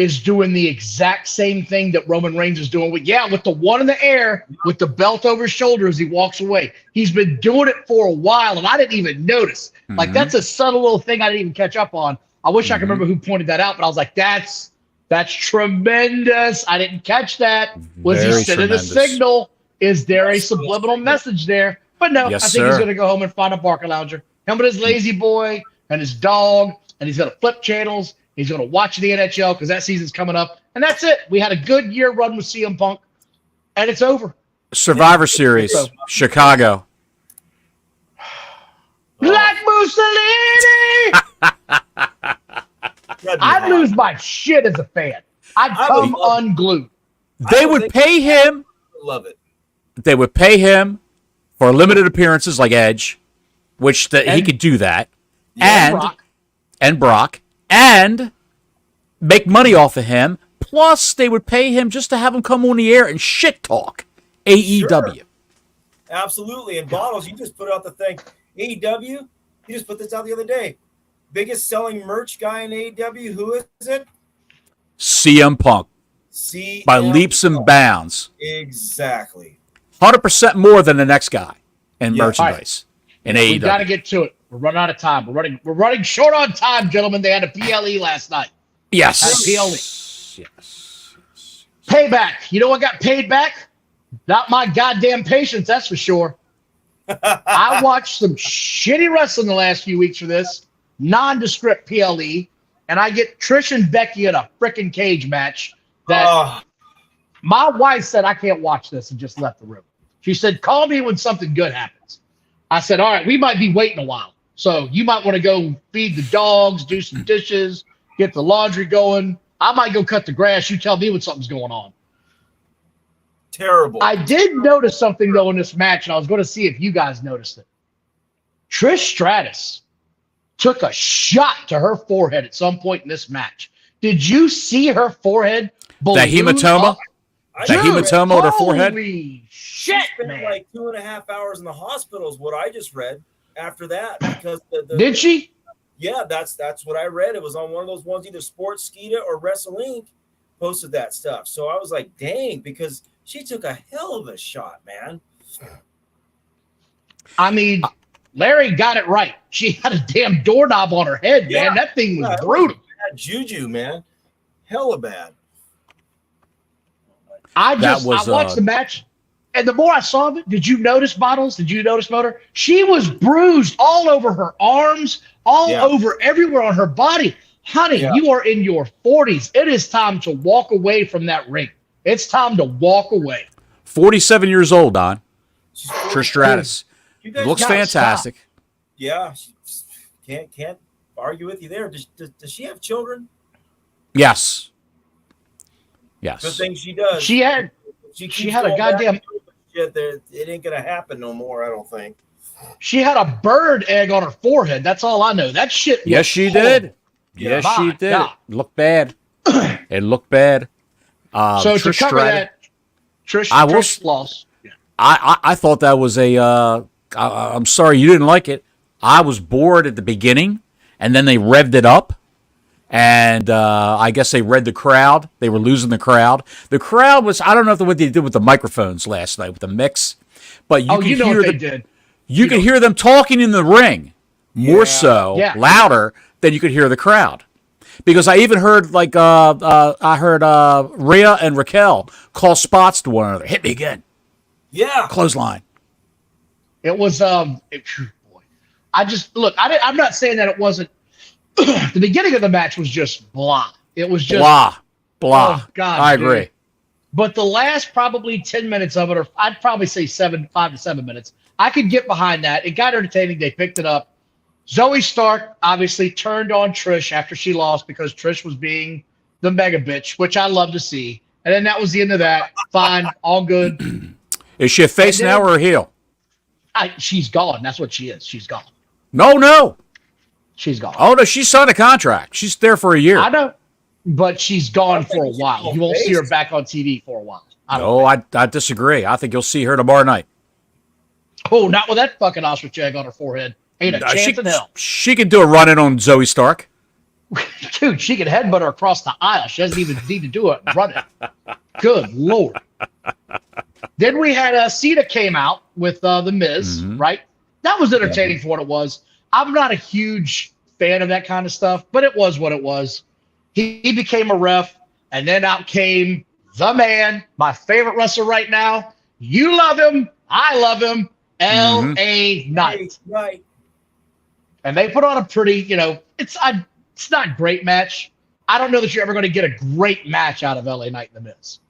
is doing the exact same thing that Roman Reigns is doing with the one in the air with the belt over his shoulder as he walks away. He's been doing it for a while, and I didn't even notice. Like, that's a subtle little thing I didn't even catch up on. I wish I could remember who pointed that out, but I was like, that's tremendous. I didn't catch that. Was he sending a signal? Is there a subliminal message there? But no, Yes, I think he's going to go home and find a Barker Lounger. Him and his lazy boy and his dog, and he's going to flip channels. He's going to watch the NHL because that season's coming up. And that's it. We had a good year run with CM Punk, and it's over. Survivor Series, Chicago. Like Mussolini! I'd lose my shit as a fan. I'd come unglued. They would pay him. Love it. They would pay him for limited appearances like Edge, which he could do that. And Brock. And make money off of him. Plus, they would pay him just to have him come on the air and shit talk AEW. Sure. Absolutely. And Bottles, you just put out the thing. AEW, you just put this out the other day. Biggest selling merch guy in AEW, who is it? CM Punk. By leaps and bounds. Exactly. 100% more than the next guy in merchandise in AEW. We got to get to it. We're running out of time. We're running short on time, gentlemen. They had a PLE last night. Yes. PLE. Yes. Payback. You know what got paid back? Not my goddamn patience, that's for sure. I watched some shitty wrestling the last few weeks for this nondescript PLE, and I get Trish and Becky in a frickin' cage match that my wife said I can't watch this and just left the room. She said, call me when something good happens. I said, all right, we might be waiting a while. So you might want to go feed the dogs, do some dishes, get the laundry going. I might go cut the grass. You tell me when something's going on. Terrible. I did notice something, though, in this match, and I was going to see if you guys noticed it. Trish Stratus took a shot to her forehead at some point in this match. Did you see her forehead? That hematoma? That hematoma on her forehead? Holy shit, She spent like 2.5 hours in the hospital is what I just read after that. Because Did she? Yeah, that's what I read. It was on one of those ones, either Sportskeeda or WrestleLink posted that stuff. So I was like, dang, because she took a hell of a shot, man. I mean, Larry got it right. She had a damn doorknob on her head, man. That thing was brutal. Bad juju, man. Hella bad. I watched the match, and the more I saw of it, did you notice, Bottles? Did you notice, Motor? She was bruised all over her arms, over everywhere on her body. Honey, you are in your 40s. It is time to walk away from that ring. It's time to walk away. 47 years old, Don. Trish Stratus. Looks fantastic. Stop. Yeah, can't argue with you there. Does she have children? Yes. Good thing she does. She had a goddamn shit. It ain't gonna happen no more. I don't think. She had a bird egg on her forehead. That's all I know. That shit. Yes, she did. Yes, she did. God. It looked bad. It looked bad. So Trish to cover that, Trish lost. Yeah. I thought that was I'm sorry you didn't like it. I was bored at the beginning, and then they revved it up. And I guess they read the crowd. They were losing the crowd. The crowd was, I don't know what they did with the microphones last night with the mix, but you could hear them. You could hear them talking in the ring more louder than you could hear the crowd. Because I even heard Rhea and Raquel call spots to one another. Hit me again. Yeah. Clothesline. It was I'm not saying that it wasn't. The beginning of the match was just blah. It was just blah. Oh, God, I agree. But the last probably 10 minutes of it, or I'd probably say 5 to 7 minutes, I could get behind that. It got entertaining. They picked it up. Zoe Stark obviously turned on Trish after she lost because Trish was being the mega bitch, which I love to see. And then that was the end of that. Fine, all good. Is she a face now or a heel? She's gone. That's what she is. She's gone. No. She's gone. Oh, no, she signed a contract. She's there for a year. I know, but she's gone for a while. You won't see her back on TV for a while. I disagree. I think you'll see her tomorrow night. Oh, not with that fucking ostrich egg on her forehead. Ain't a chance in hell. She can do a run-in on Zoe Stark. Dude, she can headbutt her across the aisle. She doesn't even need to do it. Run it. Good Lord. Then we had Cena came out with The Miz, right? That was entertaining for what it was. I'm not a huge fan of that kind of stuff, but it was what it was. He became a ref, and then out came the man, my favorite wrestler right now. You love him. I love him. L.A. Knight. Right. And they put on a pretty, it's not a great match. I don't know that you're ever going to get a great match out of L.A. Knight and The Miz.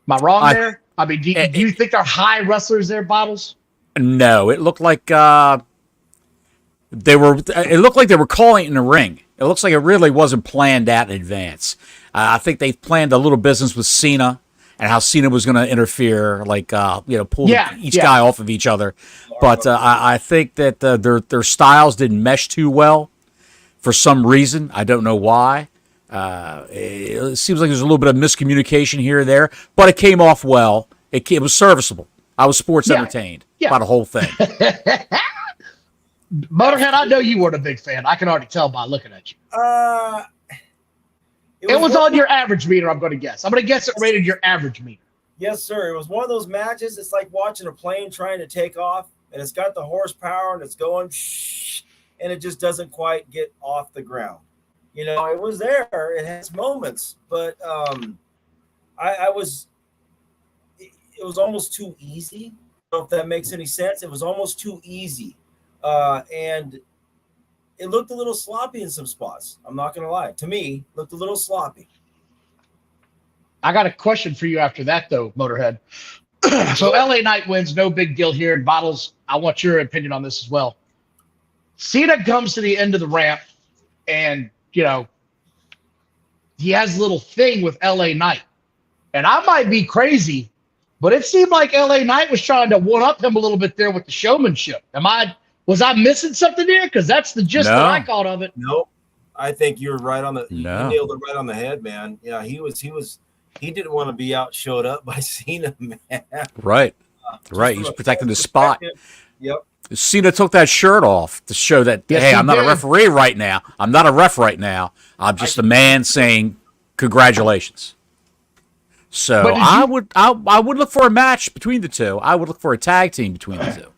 Am I wrong there? I mean, do you think they're high wrestlers there, Bottles? No, it looked like they were. It looked like they were calling it in the ring. It looks like it really wasn't planned out in advance. I think they planned a little business with Cena and how Cena was going to interfere, pull each guy off of each other. But I think that their styles didn't mesh too well for some reason. I don't know why. It seems like there's a little bit of miscommunication here or there, but it came off well. It was serviceable. I was sports entertained by the whole thing. Motorhead, I know you weren't a big fan. I can already tell by looking at you. It was on your average meter, I'm going to guess. I'm going to guess it rated your average meter. Yes, sir. It was one of those matches. It's like watching a plane trying to take off, and it's got the horsepower, and it's going, and it just doesn't quite get off the ground. It was there. It has moments, but it was almost too easy. I don't know if that makes any sense. It was almost too easy. And it looked a little sloppy in some spots. I'm not going to lie. To me, it looked a little sloppy. I got a question for you after that, though, Motorhead. So LA Knight wins. No big deal here. And Bottles, I want your opinion on this as well. Cena comes to the end of the ramp, and he has a little thing with LA Knight. And I might be crazy, but it seemed like LA Knight was trying to one-up him a little bit there with the showmanship. Was I missing something there? Because that's the gist that I caught of it. Nope. I think you're right on you nailed it right on the head, man. Yeah, he didn't want to be out showed up by Cena, man. Right. He's protecting his spot. Yep. Cena took that shirt off to show that, hey, I'm not a referee right now. I'm not a ref right now. I'm just a man saying congratulations. So I would look for a match between the two. I would look for a tag team between the two.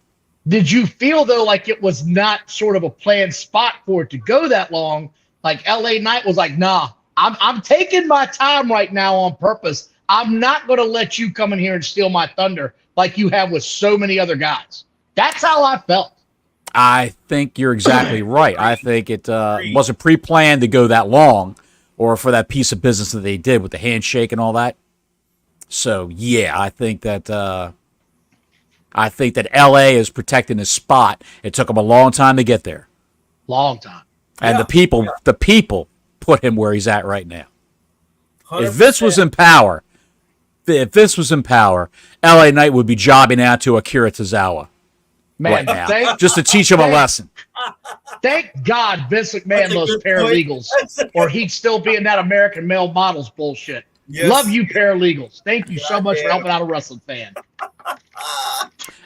Did you feel, though, like it was not sort of a planned spot for it to go that long? Like LA Knight was like, nah, I'm taking my time right now on purpose. I'm not going to let you come in here and steal my thunder like you have with so many other guys. That's how I felt. I think you're exactly right. I think it wasn't pre-planned to go that long or for that piece of business that they did with the handshake and all that. So, yeah, I think that LA is protecting his spot. It took him a long time to get there. Long time. And the people put him where he's at right now. 100%. If Vince was in power, LA Knight would be jobbing out to Akira Tozawa. Man, right now, just to teach him a lesson. Thank God Vince McMahon loves paralegals, or he'd still be in that American male models bullshit. Yes. Love you, paralegals. Thank you so much for helping out a wrestling fan.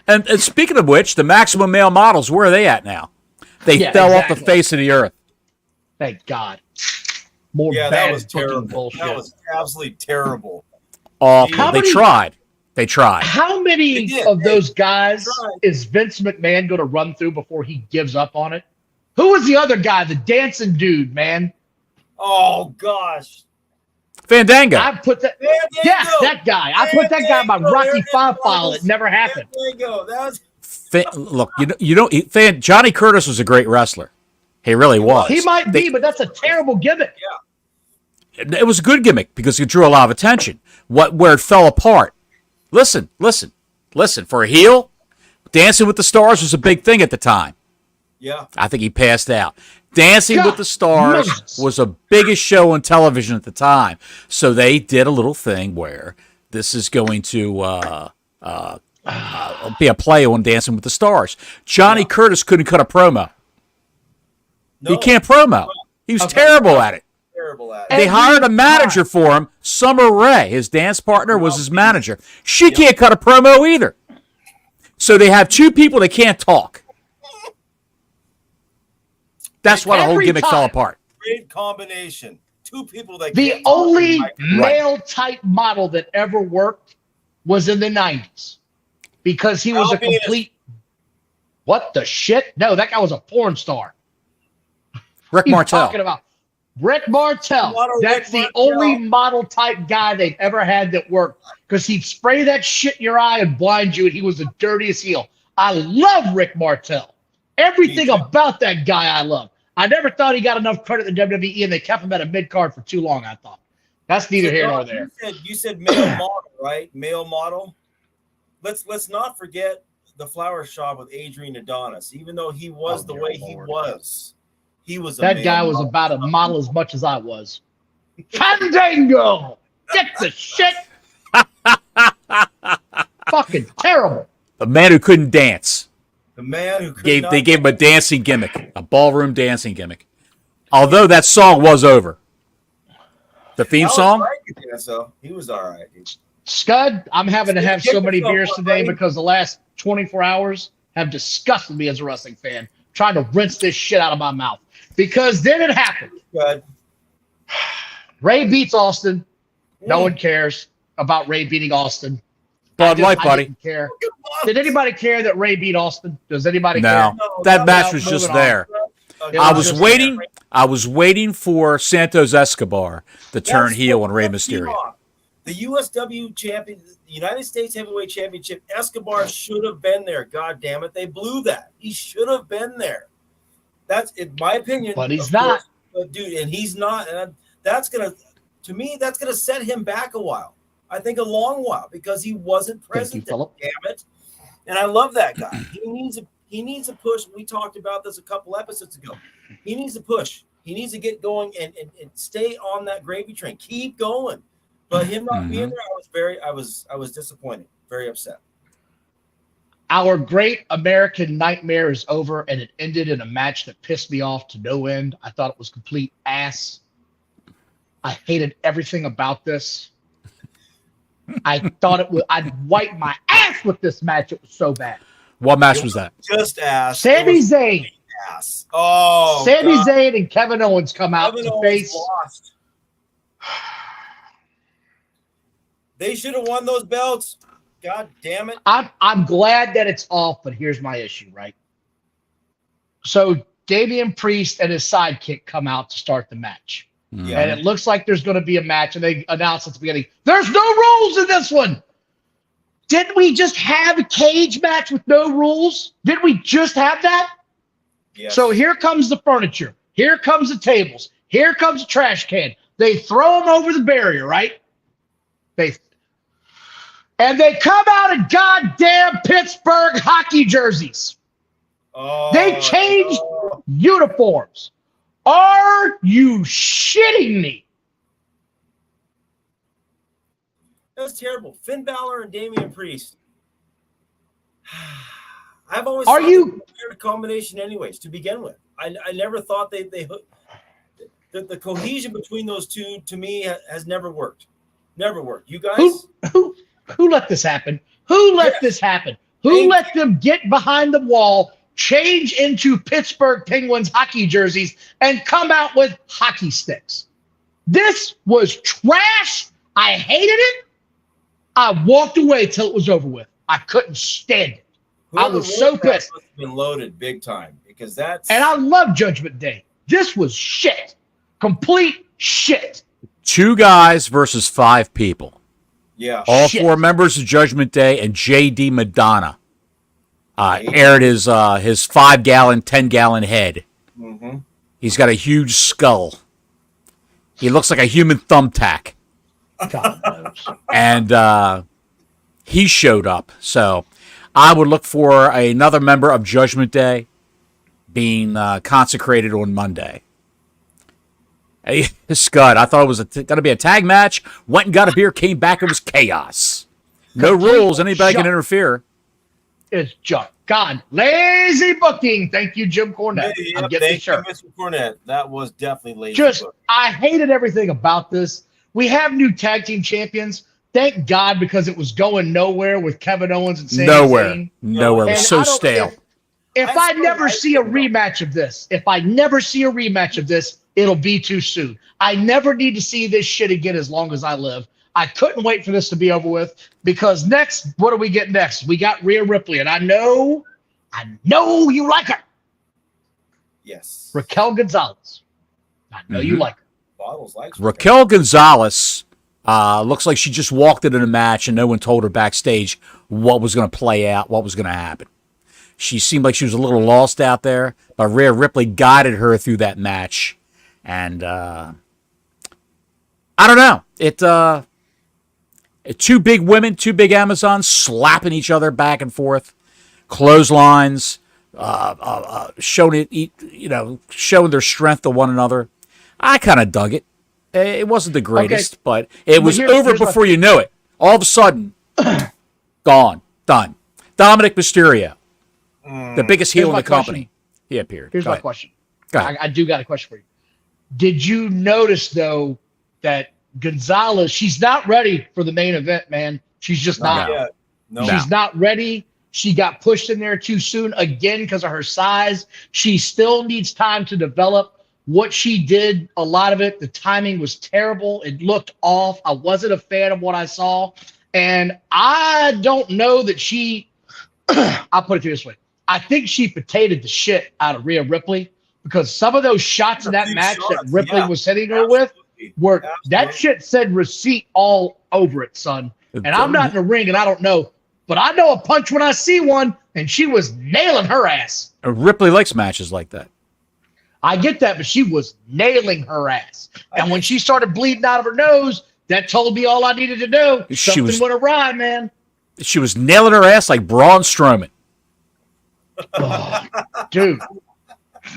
And speaking of which, the Maximum Male Models, where are they at now? They fell off the face of the earth. Thank God. More bad that was terrible. Bullshit. That was absolutely terrible. Awful. They tried. How many of those guys is Vince McMahon going to run through before he gives up on it? Who was the other guy, the dancing dude, man? Oh, gosh. Fandango. I put that. Yeah, that guy. I put that guy in my Rocky V file. It never happened. Fandango. That was. Look, Johnny Curtis was a great wrestler. He really was. He might be, but that's a terrible gimmick. Yeah. It was a good gimmick because it drew a lot of attention. Where it fell apart. Listen. For a heel, Dancing with the Stars was a big thing at the time. Yeah. I think he passed out. Dancing with the Stars was the biggest show on television at the time. So they did a little thing where this is going to be a play on Dancing with the Stars. Johnny Curtis couldn't cut a promo. No. He can't promo. He was terrible at it. They hired a manager for him, Summer Rae. His dance partner was his manager. She can't cut a promo either. So they have two people that can't talk. That's why the whole gimmick fell apart. Great combination. Two people that the only male type model that ever worked was in the 90s because he was a complete. What the shit? No, that guy was a porn star. Rick Martel. Talking about Rick Martel. That's the only model type guy they've ever had that worked because he'd spray that shit in your eye and blind you, and he was the dirtiest heel. I love Rick Martel. Everything about that guy I love. I never thought he got enough credit in WWE, and they kept him at a mid-card for too long, I thought. That's neither here nor there. You said male model, right? Male model. Let's not forget the flower shop with Adrian Adonis. Even though he was the way he was that guy was about a model as much as I was. Fandango! Get the shit! Fucking terrible. The man who couldn't dance. The man who they gave him a dancing gimmick, a ballroom dancing gimmick. Although that song was over. The theme song? So he was all right. Scud, I'm having to have so many beers today because the last 24 hours have disgusted me as a wrestling fan. Trying to rinse this shit out of my mouth. Because then it happened. Good. Ray beats Austin. No one cares about Ray beating Austin. Bud Light, buddy. Didn't care. Did anybody care that Ray beat Austin? Does anybody care? No, that match was just there. I was waiting for Santos Escobar to turn heel on Rey Mysterio. The USW champion, the United States Heavyweight Championship, Escobar should have been there. God damn it. They blew that. He should have been there. That's in my opinion. But he's not. Dude, and he's not. And that's going to set him back a while. I think a long while because he wasn't present. Damn it. And I love that guy. He needs a push. We talked about this a couple episodes ago. He needs a push. He needs to get going and stay on that gravy train. Keep going. But him not being there, I was disappointed, very upset. Our great American nightmare is over, and it ended in a match that pissed me off to no end. I thought it was complete ass. I hated everything about this. I thought I'd wipe my ass with this match. It was so bad. What match was that? Just ass. Sami Zayn. Ass. Oh, Sami Zayn and Kevin Owens come out to face. Lost. They should have won those belts. God damn it. I'm glad that it's off, but here's my issue, right? So Damian Priest and his sidekick come out to start the match. Yeah. And it looks like there's going to be a match, and they announce at the beginning, there's no rules in this one. Didn't we just have a cage match with no rules? Didn't we just have that? Yes. So here comes the furniture. Here comes the tables. Here comes the trash can. They throw them over the barrier, right? And they come out in goddamn Pittsburgh hockey jerseys. They changed uniforms. Are you shitting me? That's terrible. Finn Balor and Damian Priest. I've always thought they were a combination anyways, to begin with. I never thought the cohesion between those two, to me, has never worked. Never worked. You guys? Who let this happen? Who let this happen? Who let them get behind the wall, change into Pittsburgh Penguins hockey jerseys, and come out with hockey sticks? This was trash. I hated it. I walked away till it was over with. I couldn't stand it. I was so pissed. Must have been loaded big time because that's. And I love Judgment Day. This was shit. Complete shit. 2 guys versus 5 people. Yeah. All 4 members of Judgment Day and J.D. Madonna aired his 5-gallon, 10-gallon head. Mm-hmm. He's got a huge skull. He looks like a human thumbtack. And he showed up. So I would look for another member of Judgment Day being consecrated on Monday. Hey, Scud, I thought it was going to be a tag match. Went and got a beer, came back, it was chaos. No rules, anybody can interfere. It's junk. God, lazy booking. Thank you, Jim Cornette. I'm getting the shirt. Mr. Cornette. That was definitely lazy booking. I hated everything about this. We have new tag team champions. Thank God, because it was going nowhere with Kevin Owens and Sami Zayn. Nowhere. It was so stale. if I never see a rematch of this, it'll be too soon. I never need to see this shit again as long as I live. I couldn't wait for this to be over with because next, what do we get next? We got Rhea Ripley, and I know you like her. Yes. Raquel Gonzalez. I know you like her. Bottles likes Raquel Gonzalez looks like she just walked into the match and no one told her backstage what was going to play out, what was going to happen. She seemed like she was a little lost out there, but Rhea Ripley guided her through that match. And I don't know. Two big women, two big Amazons slapping each other back and forth, clotheslines, showing their strength to one another. I kind of dug it. It wasn't the greatest, but it was over before you knew it. All of a sudden, gone, done. Dominic Mysterio, the biggest heel in the company, he appeared. Here's my question. I do got a question for you. Did you notice, though, that Gonzalez, she's not ready for the main event, man. She's just not. No. She's not ready. She got pushed in there too soon again because of her size. She still needs time to develop. What she did, a lot of it, the timing was terrible. It looked off. I wasn't a fan of what I saw. And I don't know that she, I'll put it this way. I think she potatoed the shit out of Rhea Ripley because some of those shots in that match that Ripley was hitting her with were, that shit said receipt all over it, son. And I'm not in the ring and I don't know. But I know a punch when I see one, and she was nailing her ass. Ripley likes matches like that. I get that, but she was nailing her ass. And when she started bleeding out of her nose, that told me all I needed to know. Something went awry, man. She was nailing her ass like Braun Strowman. Oh, dude,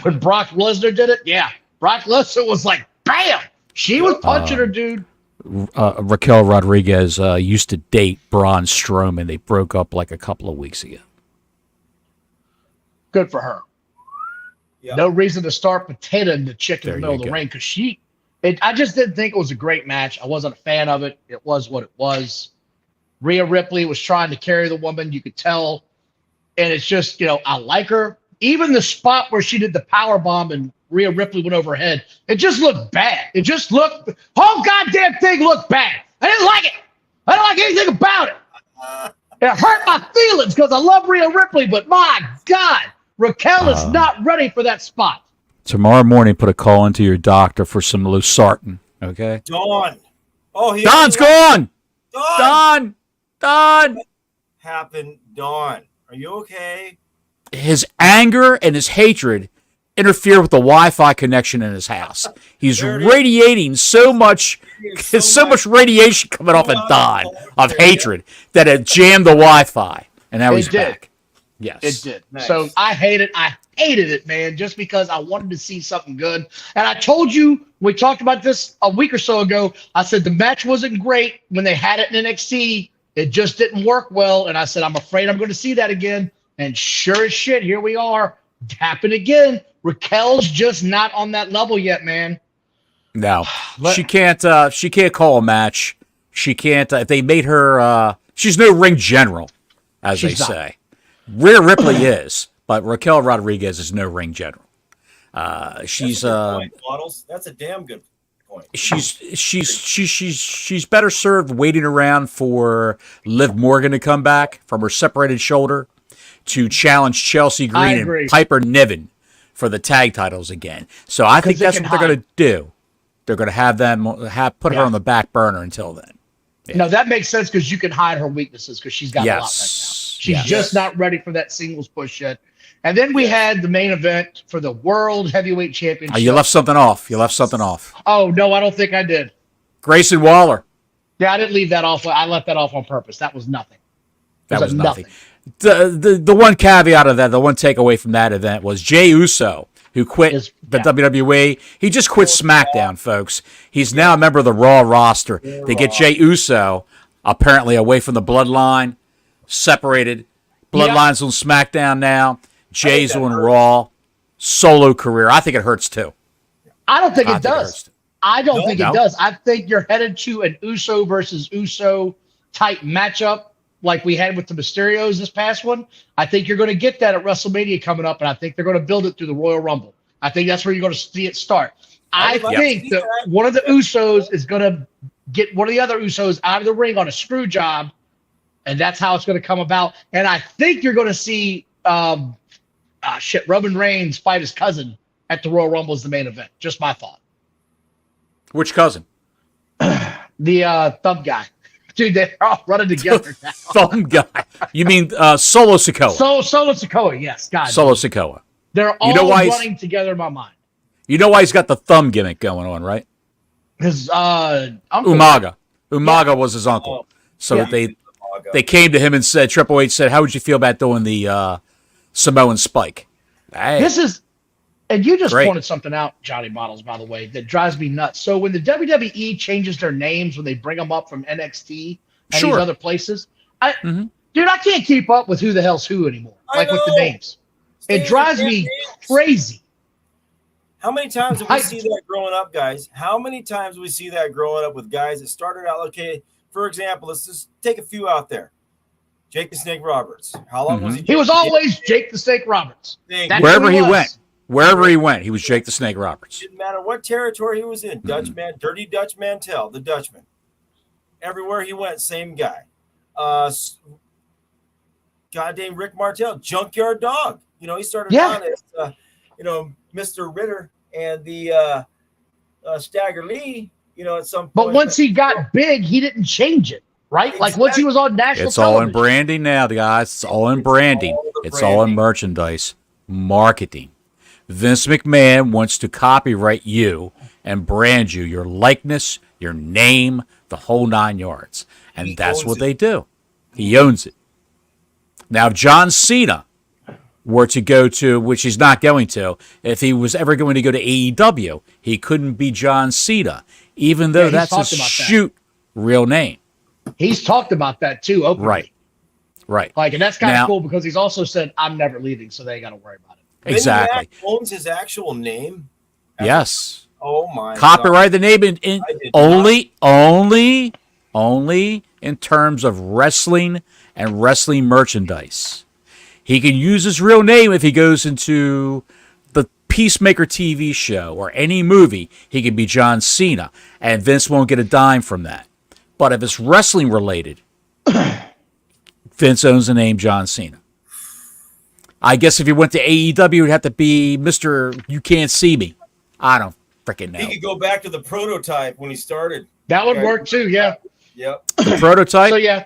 when Brock Lesnar did it, yeah. Brock Lesnar was like, bam! She was punching her, dude. Raquel Rodriguez used to date Braun Strowman. They broke up like a couple of weeks ago. Good for her. Yep. No reason to start potatoing the chick in the middle of the ring because I just didn't think it was a great match. I wasn't a fan of it. It was what it was. Rhea Ripley was trying to carry the woman. You could tell. And it's just, I like her. Even the spot where she did the power bomb and Rhea Ripley went over her head, it just looked bad. It just looked, whole goddamn thing looked bad. I didn't like it. I didn't like anything about it. It hurt my feelings because I love Rhea Ripley, but my God, Raquel is not ready for that spot. Tomorrow morning, put a call into your doctor for some losartan, okay? Dawn. Oh, Dawn's gone. Dawn. What happened, Dawn? Are you okay? His anger and his hatred interfere with the Wi-Fi connection in his house. He's radiating so much radiation coming off of Don of hatred that it jammed the Wi-Fi, and now he's back. Yes, it did. Nice. So I hated it, man, just because I wanted to see something good. And I told you, we talked about this a week or so ago, I said the match wasn't great when they had it in NXT. It just didn't work well. And I said, I'm afraid I'm going to see that again. And sure as shit, here we are. Happened again. Raquel's just not on that level yet, man. No, she can't call a match. She can't, if they made her, she's no ring general, as they say. Rhea Ripley is, but Raquel Rodriguez is no ring general. She's that's a damn good point. She's better served waiting around for Liv Morgan to come back from her separated shoulder to challenge Chelsea Green and Piper Niven for the tag titles again. So I think that's what they're going to do. They're going to have them put her on the back burner until then. Yeah. No, that makes sense because you can hide her weaknesses because she's got a lot right now. She's just not ready for that singles push yet. And then we had the main event for the World Heavyweight Championship. You left something off. Oh, no, I don't think I did. Grayson Waller. Yeah, I didn't leave that off. I left that off on purpose. That was nothing. That was nothing. The one caveat of that, the one takeaway from that event was Jey Uso, who quit the WWE. He just quit SmackDown, folks. He's now a member of the Raw roster. They get Jey Uso, apparently away from the Bloodline, separated. Bloodline's on SmackDown now. Jay's on Raw. Solo career. I think it hurts too. I don't think it does. I don't think it does. I think you're headed to an Uso versus Uso type matchup. like we had with the Mysterios this past one. I think you're going to get that at WrestleMania coming up, and I think they're going to build it through the Royal Rumble. I think that's where you're going to see it start. I think that one of the Usos is going to get one of the other Usos out of the ring on a screw job, and that's how it's going to come about. And I think you're going to see Roman Reigns fight his cousin at the Royal Rumble as the main event. Just my thought. Which cousin? The thumb guy. Dude, they're all running together now. Thumb guy. You mean Solo Sikoa? Solo Sikoa, yes. God. Solo Sikoa. They're all running together in my mind. You know why he's got the thumb gimmick going on, right? His uncle. Umaga was his uncle. So they came to him and said, Triple H said, how would you feel about doing the Samoan spike? Hey. This is, and you just pointed something out, Johnny Bottles, by the way, that drives me nuts. So when the WWE changes their names, when they bring them up from NXT and these other places, dude, I can't keep up with who the hell's who anymore. With the names. It drives me crazy. How many times have we see that growing up, guys? How many times do we see that growing up with guys that started out, okay, for example, let's just take a few out there. Jake the Snake Roberts. How long was he? He was always Jake the Snake Roberts. Wherever he went, he was Jake the Snake Roberts. Didn't matter what territory he was in. Dutchman, Dirty Dutch Mantel, the Dutchman. Everywhere he went, same guy. Goddamn Rick Martel, Junkyard Dog. You know, he started out as, Mr. Ritter and the Stagger Lee, at some point. But once he got big, he didn't change it, right? Exactly. Like once he was on national television. All in branding now, guys. It's all in branding. It's all in merchandise. Marketing. Vince McMahon wants to copyright you and brand you, your likeness, your name, the whole 9 yards. And that's what they do. He owns it. Now, if John Cena were to go to, which he's not going to, if he was ever going to go to AEW, he couldn't be John Cena, even though that's his real name. He's talked about that too, openly. Right. Like, and that's kind of cool because he's also said, I'm never leaving, so they ain't got to worry about it. Exactly. Owns his actual name? Yes. Oh, my Copyright the name in only in terms of wrestling and wrestling merchandise. He can use his real name if he goes into the Peacemaker TV show or any movie. He can be John Cena, and Vince won't get a dime from that. But if it's wrestling related, Vince owns the name John Cena. I guess if he went to AEW, it would have to be Mr. You Can't See Me. I don't freaking know. He could go back to the prototype when he started. That would work too, yeah. Yep. The prototype? So, yeah.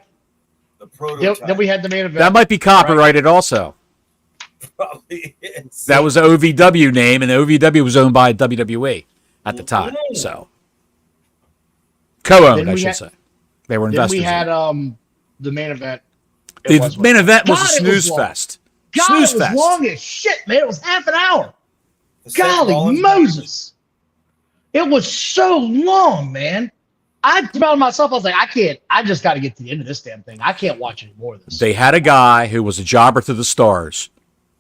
The prototype. Then we had the main event. That might be copyrighted also. Probably is. That was the OVW name, and the OVW was owned by WWE at the time. So co-owned, I should say. They were investors. Then we had the main event. The main event was a snooze fest. God, it was long as shit, man. It was half an hour. Golly Moses. It was so long, man. I found myself, I was like, I just got to get to the end of this damn thing. I can't watch any more of this. They had a guy who was a jobber to the stars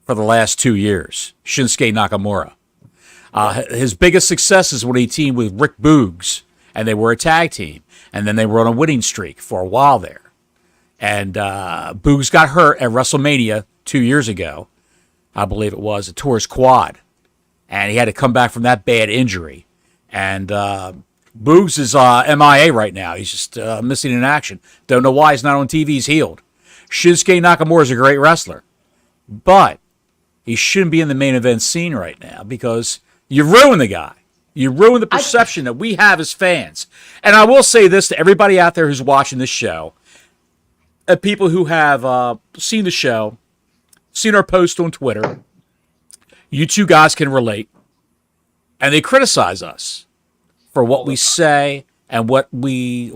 for the last 2 years, Shinsuke Nakamura. His biggest success is when he teamed with Rick Boogs, and they were a tag team. And then they were on a winning streak for a while there. And Boogs got hurt at WrestleMania 2 years ago, I believe it was. It tore his quad. And he had to come back from that bad injury. And Boogs is MIA right now. He's just missing in action. Don't know why he's not on TV. He's healed. Shinsuke Nakamura is a great wrestler. But he shouldn't be in the main event scene right now because you ruined the guy. You ruined the perception that we have as fans. And I will say this to everybody out there who's watching this show, and people who have seen the show, seen our post on Twitter, you two guys can relate. And they criticize us for what we say and what we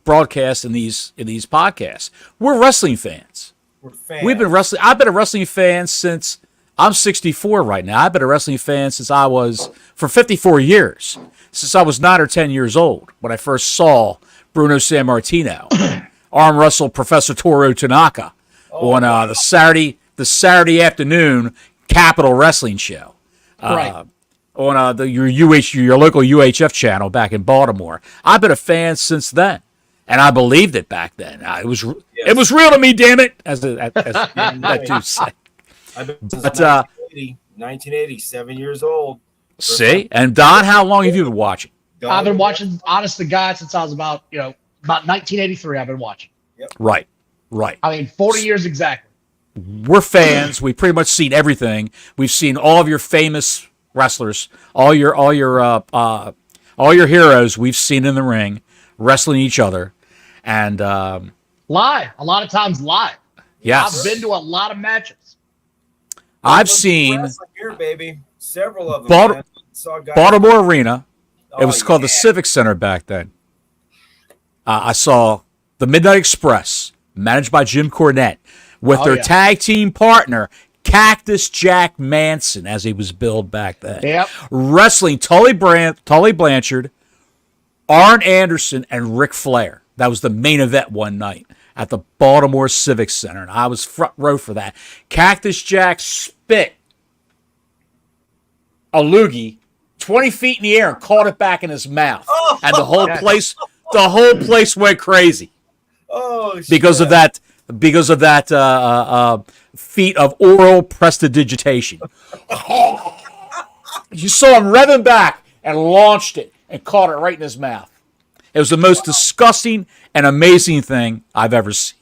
broadcast in these podcasts. We're wrestling fans. We're fans. We've been wrestling. I've been a wrestling fan since I'm 64 right now. I've been a wrestling fan since I was for 54 years, since I was 9 or 10 years old when I first saw Bruno Sammartino arm wrestle Professor Toru Tanaka on the Saturday afternoon Capitol Wrestling show. Right. On your local UHF channel back in Baltimore. I've been a fan since then. And I believed it back then. It was real to me, damn it, as that dude said. I've been since But 1980, 7 years old. see, and Don, how long have you been watching? I've been watching, honest to God, since I was about 1983. I've been watching. Yep. Right. I mean, 40 years exactly. We're fans. We've pretty much seen everything. We've seen all of your famous wrestlers, all your heroes. We've seen in the ring wrestling each other, and live. A lot of times live. yes, I've been to a lot of matches. I've seen here, baby. Several of them. Baltimore Arena. It was called the Civic Center back then. I saw the Midnight Express, managed by Jim Cornette, with their tag team partner, Cactus Jack Manson, as he was billed back then. Yep. Wrestling Tully Blanchard, Arn Anderson, and Ric Flair. That was the main event one night at the Baltimore Civic Center, and I was front row for that. Cactus Jack spit a loogie 20 feet in the air and caught it back in his mouth, and the whole place went crazy. Oh, shit. Because of that feat of oral prestidigitation. You saw him revving back and launched it and caught it right in his mouth. It was the most disgusting and amazing thing I've ever seen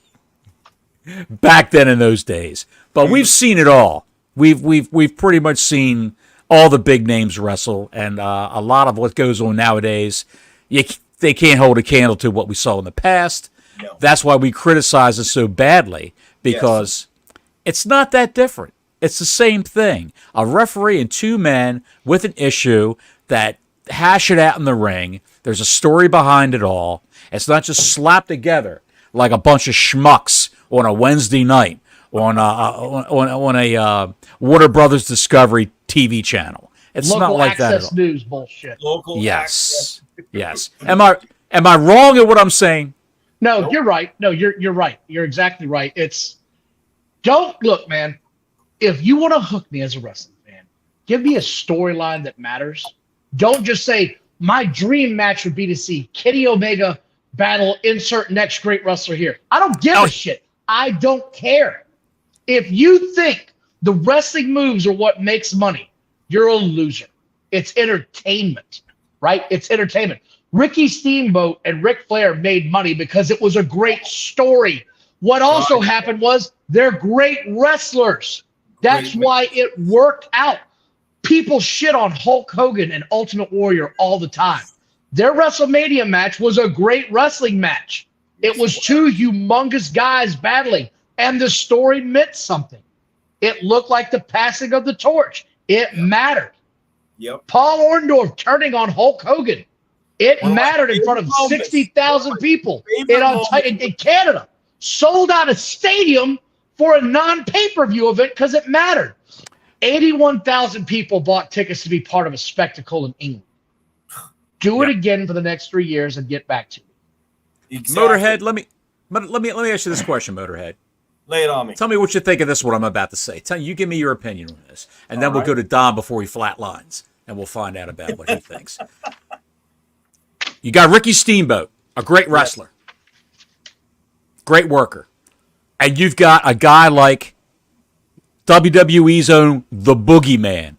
back then in those days. But we've seen it all. We've pretty much seen all the big names wrestle, and a lot of what goes on nowadays, they can't hold a candle to what we saw in the past. No. That's why we criticize it so badly, because it's not that different. It's the same thing. A referee and two men with an issue that hash it out in the ring. There's a story behind it all. It's not just slapped together like a bunch of schmucks on a Wednesday night on a Warner Brothers Discovery TV channel. It's Local not like that at all. access news bullshit. Local access. Yes. Am I wrong in what I'm saying? No, you're right. No, you're right. You're exactly right. Don't look, man. If you want to hook me as a wrestling fan, give me a storyline that matters. Don't just say my dream match would be to see Kenny Omega battle insert next great wrestler here. I don't give a shit. I don't care. If you think the wrestling moves are what makes money, you're a loser. It's entertainment, right? It's entertainment. Ricky Steamboat and Ric Flair made money because it was a great story. What also happened was they're great wrestlers. That's why it worked out. People shit on Hulk Hogan and Ultimate Warrior all the time. Their WrestleMania match was a great wrestling match. It was two humongous guys battling, and the story meant something. It looked like the passing of the torch. It mattered. Yep. Paul Orndorff turning on Hulk Hogan. It mattered in front of 60,000 people in Canada. Sold out a stadium for a non-pay-per-view event because it mattered. 81,000 people bought tickets to be part of a spectacle in England. Do it again for the next 3 years and get back to it. Exactly. Motorhead, let me ask you this question, Motorhead. Lay it on me. Tell me what you think of this, what I'm about to say. You give me your opinion on this, and then we'll go to Don before he flatlines, and we'll find out about what he thinks. You got Ricky Steamboat, a great wrestler, great worker, and you've got a guy like WWE's own The Boogeyman.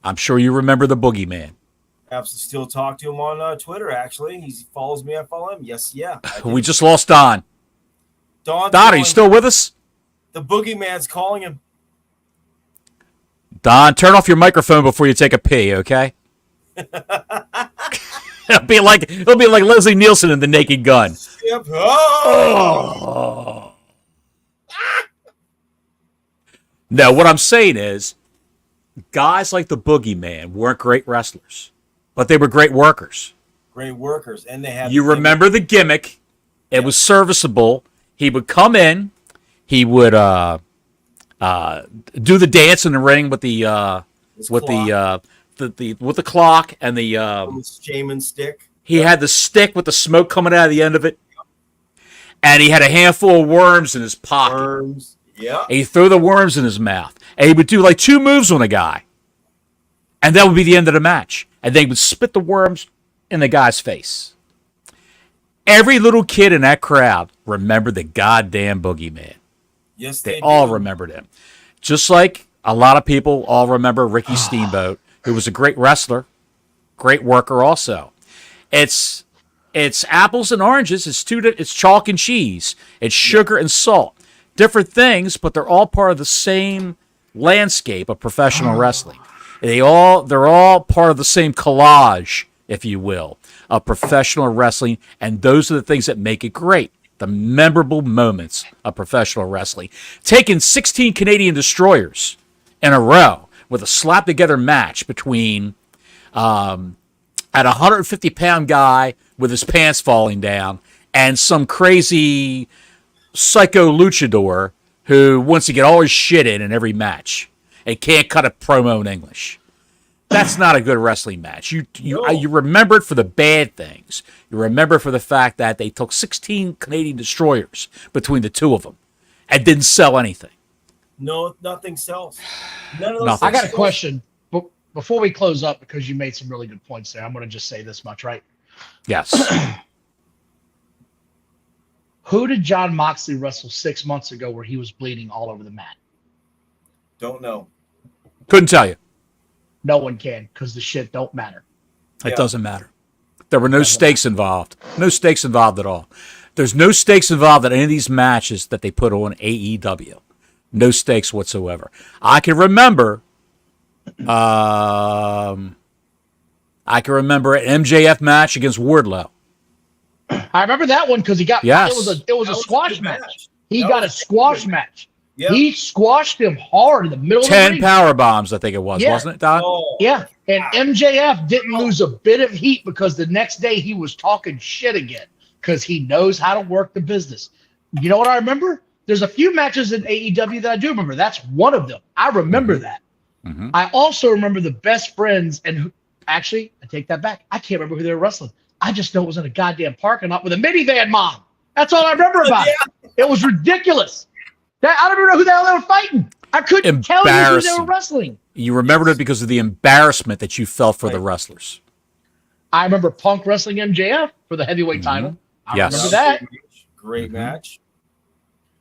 I'm sure you remember The Boogeyman. I have to still talk to him on Twitter, actually. He follows me. I follow him. Yes, yeah. We just lost Don. Don, are you still with us? The Boogeyman's calling him. Don, turn off your microphone before you take a pee, okay? It'll be like Leslie Nielsen in The Naked Gun. Yep. Oh. No, what I'm saying is, guys like the Boogeyman weren't great wrestlers, but they were great workers. Great workers, and they had. You remember the gimmick? It was serviceable. He would come in. He would do the dance in the ring with the clock and the shaman stick. He had the stick with the smoke coming out of the end of it, and he had a handful of worms in his pocket. Worms. Yeah. And he'd throw the worms in his mouth. And he would do like 2 moves on a guy. And that would be the end of the match. And they would spit the worms in the guy's face. Every little kid in that crowd remembered the goddamn boogeyman. Yes, they all remembered him. Just like a lot of people all remember Ricky Steamboat, who was a great wrestler, great worker also. It's apples and oranges. It's chalk and cheese. It's sugar and salt. Different things, but they're all part of the same landscape of professional wrestling. They're all part of the same collage, if you will, of professional wrestling, and those are the things that make it great. The memorable moments of professional wrestling. Taking 16 Canadian destroyers in a row with a slap-together match between at a 150-pound guy with his pants falling down and some crazy psycho luchador who wants to get all his shit in every match and can't cut a promo in English. That's not a good wrestling match. You remember it for the bad things. You remember for the fact that they took 16 Canadian destroyers between the two of them and didn't sell anything. No, nothing sells. None of those Nothing. I got a question before we close up, because you made some really good points there. I'm going to just say this much, right? Yes. Who did John Moxley wrestle 6 months ago where he was bleeding all over the mat? Don't know. Couldn't tell you. No one can, because the shit don't matter. It doesn't matter. There were no stakes involved. No stakes involved at all. There's no stakes involved in any of these matches that they put on AEW. No stakes whatsoever. I can remember an MJF match against Wardlow. I remember that one because he got it was a squash match. He got a squash match. Yep. He squashed him hard in the middle of the ring. 10 power bombs, I think it was, wasn't it, Don? Oh. Yeah. And MJF didn't lose a bit of heat because the next day he was talking shit again because he knows how to work the business. You know what I remember? There's a few matches in AEW that I do remember. That's one of them. I remember that. Mm-hmm. I also remember the best friends, and actually, I take that back. I can't remember who they were wrestling. I just know it was in a goddamn parking lot with a minivan mom. That's all I remember about it. It was ridiculous. I don't even know who the hell they were fighting. I couldn't tell you who they were wrestling. You remembered it because of the embarrassment that you felt for the wrestlers. I remember Punk wrestling MJF for the heavyweight title. I remember that. Great match.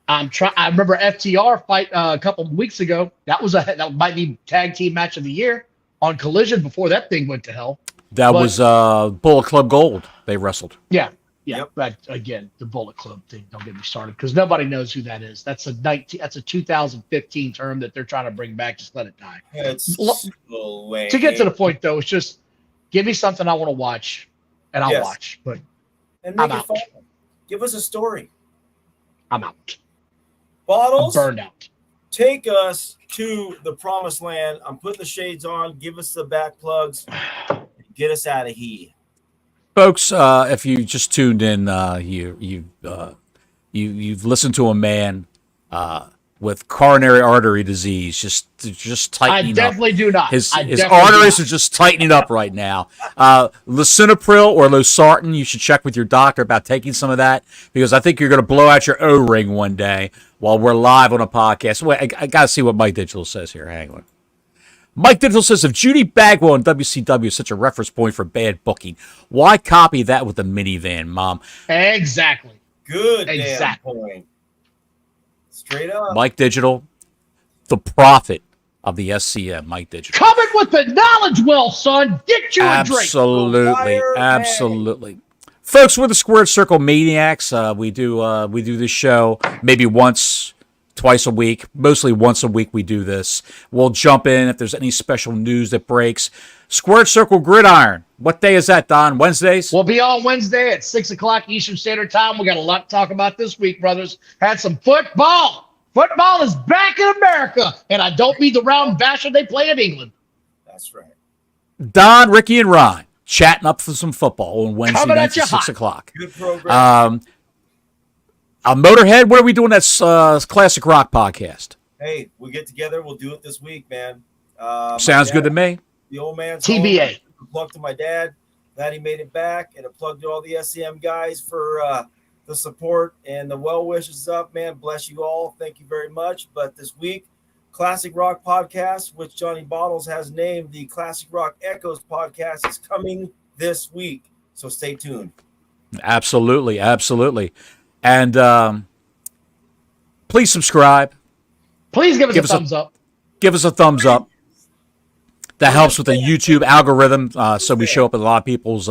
I remember FTR fight a couple of weeks ago. That might be tag team match of the year on Collision before that thing went to hell. That was Bullet Club Gold. They wrestled. Yeah. Yep. But again, the Bullet Club thing, don't get me started because nobody knows who that is. That's a 2015 term that they're trying to bring back. Just let it die. To get to the point, though, it's just give me something I want to watch, and I'll watch. But and make it fun. Give us a story. I'm out. Bottles, I'm burned out. Take us to the promised land. I'm putting the shades on. Give us the back plugs. Get us out of here. Folks, if you just tuned in, you've listened to a man with coronary artery disease just tightening up. I definitely do not. His arteries are just tightening up right now. Lisinopril or losartan, you should check with your doctor about taking some of that because I think you're going to blow out your O-ring one day while we're live on a podcast. Wait, I got to see what Mike Digital says here. Hang on. Mike Digital says, if Judy Bagwell in WCW is such a reference point for bad booking, why copy that with the minivan, Mom? Exactly. Good damn point. Straight up. Mike Digital, the prophet of the SCM, Mike Digital. Coming with the knowledge well, son. Get you a drink. Absolutely. Folks, we're the Squared Circle Maniacs. We do this show maybe twice a week, mostly once a week we do this. We'll jump in if there's any special news that breaks. Squared Circle Gridiron. What day is that, Don? Wednesdays? We'll be on Wednesday at 6 o'clock Eastern Standard Time. We got a lot to talk about this week, brothers. Had some football. Football is back in America, and I don't mean the round basher they play in England. That's right. Don, Ricky, and Ron chatting up for some football on Wednesday nights at 6 o'clock. Good program. Motorhead, what are we doing? That's classic rock podcast. Hey, we'll get together. We'll do it this week, man. Sounds good to me. The old man's TBA. Home. Plug to my dad. Glad he made it back. And a plug to all the SCM guys for the support and the well wishes up, man. Bless you all. Thank you very much. But this week, Classic Rock Podcast, which Johnny Bottles has named the Classic Rock Echoes Podcast, is coming this week. So stay tuned. Absolutely, absolutely. And please subscribe. Please give us a thumbs up. Give us a thumbs up. That helps with the YouTube algorithm, so we show up in a lot of people's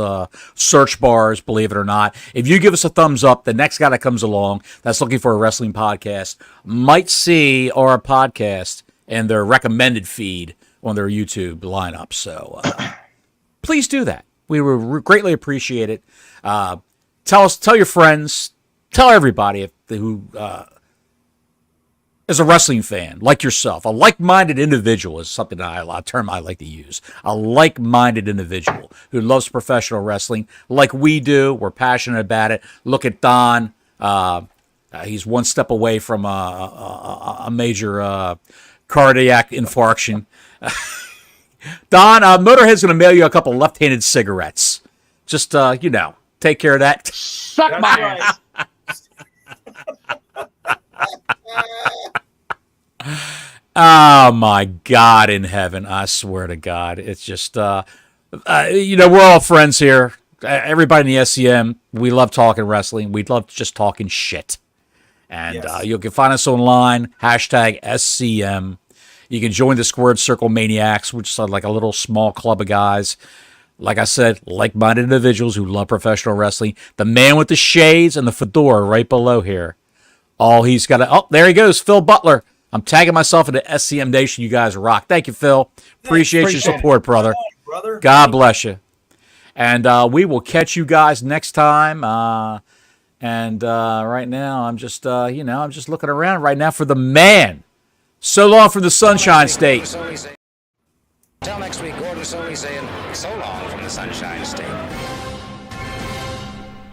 search bars, believe it or not. If you give us a thumbs up, the next guy that comes along that's looking for a wrestling podcast might see our podcast in their recommended feed on their YouTube lineup. So please do that. We would greatly appreciate it. Tell your friends, tell everybody who is a wrestling fan like yourself. A like-minded individual is something a term I like to use. A like-minded individual who loves professional wrestling like we do. We're passionate about it. Look at Don. He's one step away from a major cardiac infarction. Don, Motorhead's going to mail you a couple left-handed cigarettes. Just, take care of that. Suck my ass. Oh my God in heaven! I swear to God, it's just we're all friends here. Everybody in the SCM, we love talking wrestling. We love just talking shit. And you can find us online #SCM. You can join the Squared Circle Maniacs, which is like a little small club of guys. Like I said, like-minded individuals who love professional wrestling. The man with the shades and the fedora right below here. All he's got to... Oh, there he goes, Phil Butler. I'm tagging myself into SCM Nation. You guys rock. Thank you, Phil. Appreciate your support, brother. God bless you. And we will catch you guys next time. And right now, I'm just, I'm just looking around right now for the man. So long from the Sunshine State. Until next week, Gordon Soley saying so long from the Sunshine State.